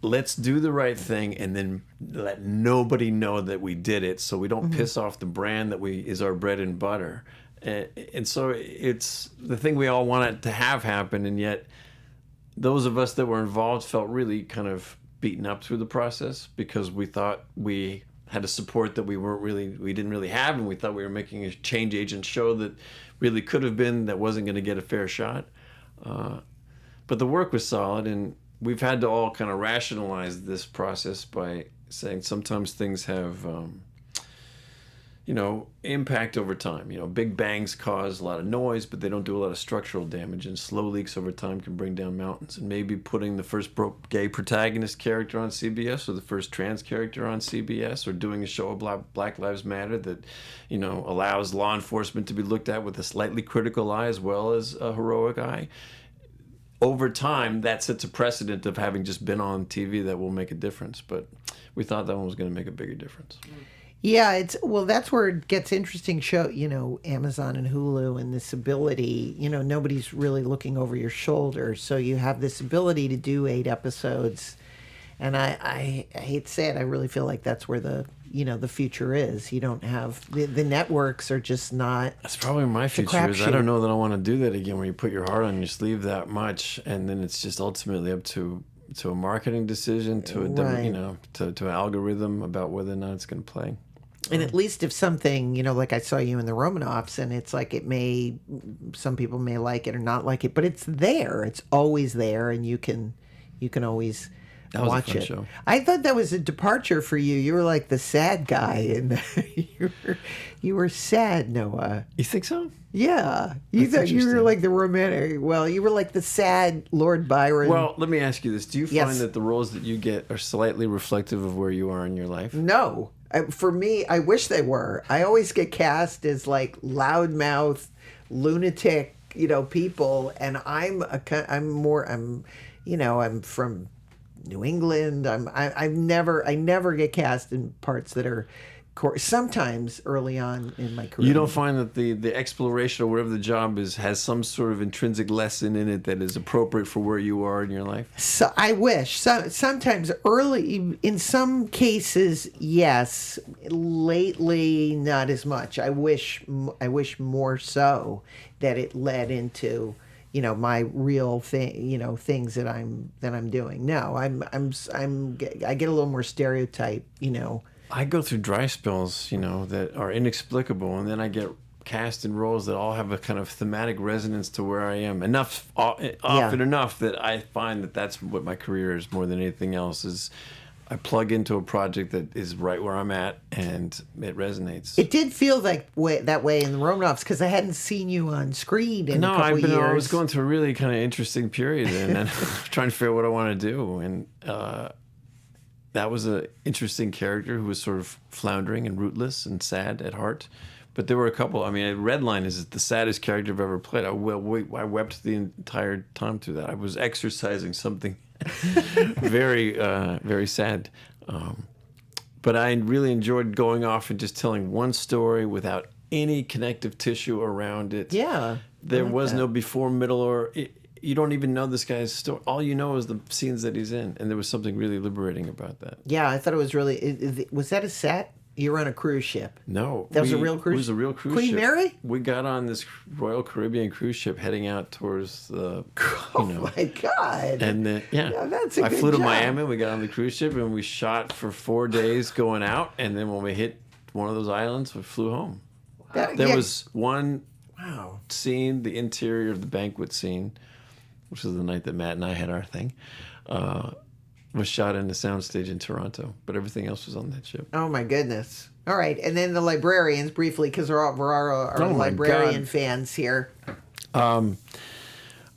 let's do the right thing and then let nobody know that we did it so we don't piss off the brand that is our bread and butter. And so it's the thing we all wanted to have happen, and yet those of us that were involved felt really kind of beaten up through the process because we thought we had a support that we didn't really have, and we thought we were making a change agent show that really could have been, that wasn't going to get a fair shot. But the work was solid, and we've had to all kind of rationalize this process by saying sometimes things have, impact over time. Big bangs cause a lot of noise, but they don't do a lot of structural damage, and slow leaks over time can bring down mountains. And maybe putting the first gay protagonist character on CBS or the first trans character on CBS, or doing a show of Black Lives Matter that, allows law enforcement to be looked at with a slightly critical eye as well as a heroic eye, over time, that sets a precedent of having just been on TV that will make a difference. But we thought that one was going to make a bigger difference. Yeah, that's where it gets interesting. Show, Amazon and Hulu and this ability, nobody's really looking over your shoulder, so you have this ability to do 8 episodes, and I hate to say it, I really feel like that's where the future is. You don't have the networks are just not. That's probably my future. Is I don't know that I want to do that again, where you put your heart on your sleeve that much, and then it's just ultimately up to a marketing decision, to a to an algorithm about whether or not it's going to play. And at least if something, like I saw you in the Romanoffs, and it's like some people may like it or not like it, but it's there. It's always there, and you can always watch it. Show. I thought that was a departure for you. You were like the sad guy, and you were sad, Noah. You think so? Yeah, you thought you were like the romantic. Well, you were like the sad Lord Byron. Well, let me ask you this: do you find that the roles that you get are slightly reflective of where you are in your life? No. For me, I wish they were. I always get cast as like loudmouth, lunatic, people, and I'm from New England. I never get cast in parts that are. Sometimes early on in my career, you don't find that the exploration or whatever the job is has some sort of intrinsic lesson in it that is appropriate for where you are in your life? So I wish. Sometimes early, in some cases, yes. Lately, not as much. I wish more so that it led into my real thing, things that I'm doing. No, I get a little more stereotype, I go through dry spells, that are inexplicable, and then I get cast in roles that all have a kind of thematic resonance to where I am. Often enough that I find that that's what my career is more than anything else. Is I plug into a project that is right where I'm at, and it resonates. It did feel that way in the Romanoffs, because I hadn't seen you on screen in a couple years. I was going through a really kind of interesting period, and then trying to figure out what I want to do, and. That was an interesting character who was sort of floundering and rootless and sad at heart. But there were a couple. I mean, Redline is the saddest character I've ever played. I wept the entire time through that. I was exercising something very, very sad. But I really enjoyed going off and just telling one story without any connective tissue around it. Yeah. There was no before, middle, or... You don't even know this guy's story. All you know is the scenes that he's in, and there was something really liberating about that. Yeah, I thought it was really. Was that a set? You were on a cruise ship. No, that was a real cruise. It was a real cruise Queen ship. Mary. We got on this Royal Caribbean cruise ship heading out towards the. My God! And then that's a I good flew to job. Miami. We got on the cruise ship and we shot for 4 days going out, and then when we hit one of those islands, we flew home. There was one scene, the interior of the banquet scene, which was the night that Matt and I had our thing, was shot in the soundstage in Toronto. But everything else was on that ship. Oh, my goodness. All right. And then the Librarians, briefly, because we're our Librarian fans here.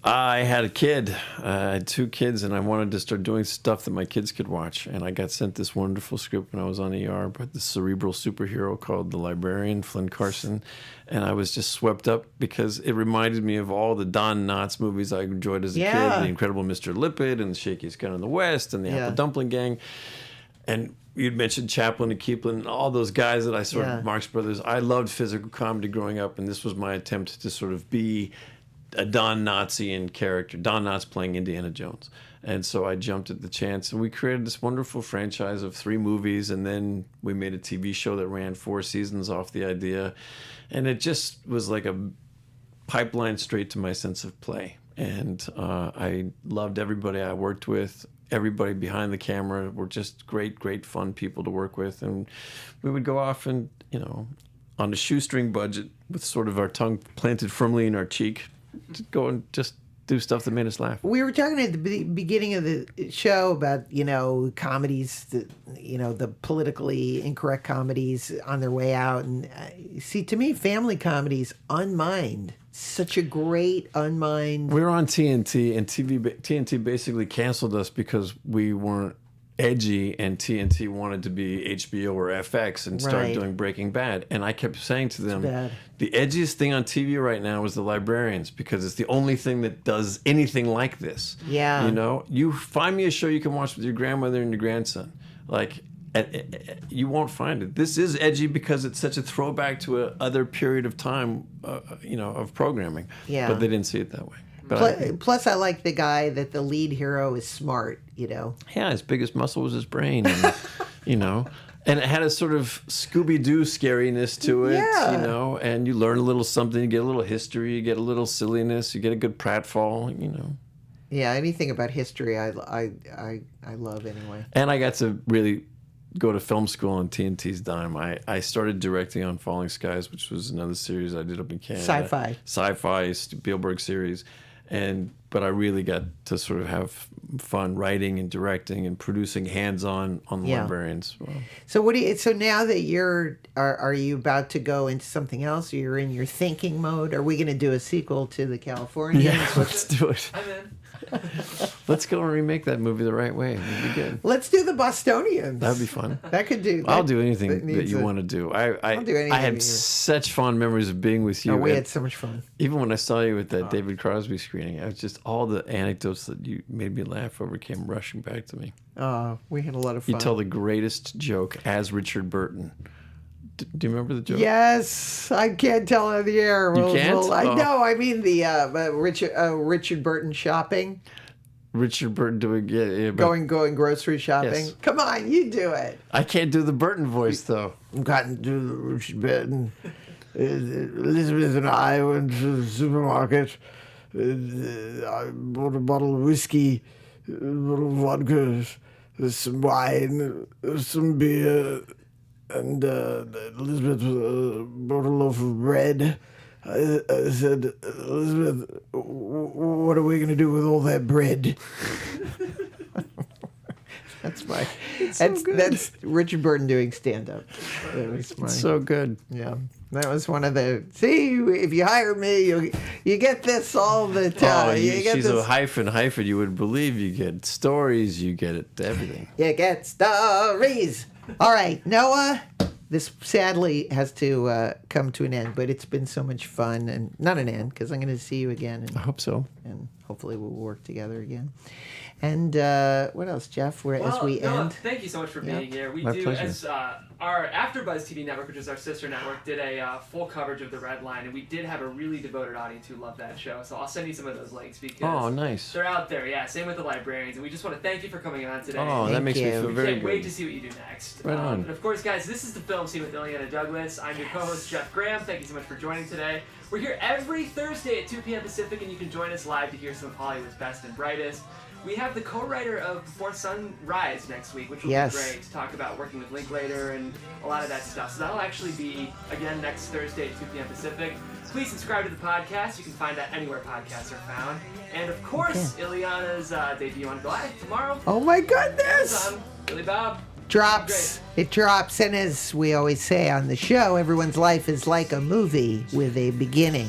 I had a kid. I had 2 kids, and I wanted to start doing stuff that my kids could watch. And I got sent this wonderful script when I was on ER by the cerebral superhero called The Librarian, Flynn Carson. And I was just swept up because it reminded me of all the Don Knotts movies I enjoyed as a kid. The Incredible Mr. Lippet and The Shakiest Gun in the West and The Apple Dumpling Gang. And you'd mentioned Chaplin and Kipling and all those guys that I sort of, Marx Brothers. I loved physical comedy growing up, and this was my attempt to sort of be a Don Knottsian character. Don Knotts playing Indiana Jones. And so I jumped at the chance, and we created this wonderful franchise of 3 movies, and then we made a TV show that ran 4 seasons off the idea. And it just was like a pipeline straight to my sense of play. And I loved everybody I worked with. Everybody behind the camera were just great, great fun people to work with. And we would go off and, on a shoestring budget with sort of our tongue planted firmly in our cheek, to go and just do stuff that made us laugh. We were talking at the beginning of the show about, comedies, the politically incorrect comedies on their way out. And see, to me, family comedies, Unmind, such a great Unmind. We were on TNT, and TNT basically canceled us because we weren't edgy, and TNT wanted to be HBO or FX and start Right. doing Breaking Bad. And I kept saying to them, bad. the edgiest thing on TV right now is the Librarians, because it's the only thing that does anything like this. Yeah. You know, you find me a show you can watch with your grandmother and your grandson. Like, you won't find it. This is edgy because it's such a throwback to a other period of time, of programming. Yeah. But they didn't see it that way. But Plus, I like the guy that the lead hero is smart, yeah, his biggest muscle was his brain, and, and it had a sort of Scooby-Doo scariness to it, Yeah. and you learn a little something, you get a little history, you get a little silliness, you get a good pratfall, Yeah, anything about history I love anyway. And I got to really go to film school on TNT's dime. I started directing on Falling Skies, which was another series I did up in Canada. Sci-fi Spielberg series. But I really got to sort of have fun writing and directing and producing hands-on on the Librarians. Well, So now that are you about to go into something else? Or you're in your thinking mode? Are we going to do a sequel to the Californians? yeah, let's do it. I'm in. Let's go and remake that movie the right way. It'd be good. Let's do the Bostonians. That'd be fun. That could do. I'll do anything that you want to do. I'll do anything I had you- such fond memories of being with you. Oh, we and had so much fun. even when I saw you at that David Crosby screening, I was just all the anecdotes that you made me laugh over came rushing back to me. We had a lot of You fun. tell the greatest joke as Richard Burton. Do you remember the joke? Yes, I can't tell on the air. You can't? I Oh. know. I mean the Richard Burton shopping, Richard Burton doing but going grocery shopping. Yes. Come on, you do it. I can't do the Burton voice though. Gotten to the Richard Burton. Elizabeth and I went to the supermarket. I bought a bottle of whiskey, a bottle of vodka, some wine, some beer, and Elizabeth brought a loaf of bread. I said, Elizabeth, what are we going to do with all that bread? That's Richard Burton doing stand-up. That was my, So good. yeah, that was one of the. See, if you hire me, you get this all the time. you get she's this. a hyphen. You would believe you get stories, you get everything. You get stories. All right, Noah. This sadly has to come to an end, but it's been so much fun, and not an end because I'm going to see you again, I hope so. and hopefully we'll work together again. And what else, Jeff? As we Noah, end. thank you so much for being here. We My do, pleasure. as our AfterBuzz TV network, which is our sister network, did a full coverage of the Red Line, and we did have a really devoted audience who loved that show. So I'll send you some of those links because Oh, nice. they're out there. Yeah, same with the Librarians, and we just want to thank you for coming on today. Oh, that Thank makes me you. feel We very can't wait to good. see what you do next. Right on. And of course, guys, this is the Film Scene with Illeana Douglas. I'm your co-host, Jeff Graham. Thank you so much for joining today. We're here every Thursday at 2 p.m. Pacific, and you can join us live to hear some of Hollywood's best and brightest. We have the co-writer of Before Sunrise next week, which will Yes. be great to talk about working with Linklater and a lot of that stuff. So that'll actually be, again, next Thursday at 2 p.m. Pacific. Please subscribe to the podcast. You can find that anywhere podcasts are found. And of course, Illeana's debut on Goliath tomorrow. Oh my goodness! Billy Bob. Drops. It drops, and as we always say on the show, everyone's life is like a movie with a beginning,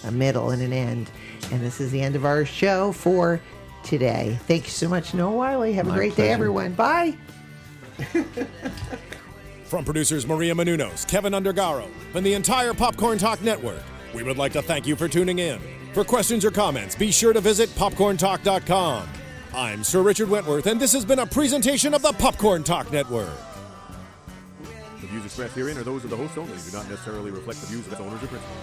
a middle, and an end. And this is the end of our show for today. Thank you so much, Noah Wiley. Have a My great day, pleasure. everyone. Bye. From producers Maria Menounos, Kevin Undergaro, and the entire Popcorn Talk Network, we would like to thank you for tuning in. For questions or comments, be sure to visit popcorntalk.com. I'm Sir Richard Wentworth, and this has been a presentation of the Popcorn Talk Network. The views expressed herein are those of the host only and do not necessarily reflect the views of its owners or principals.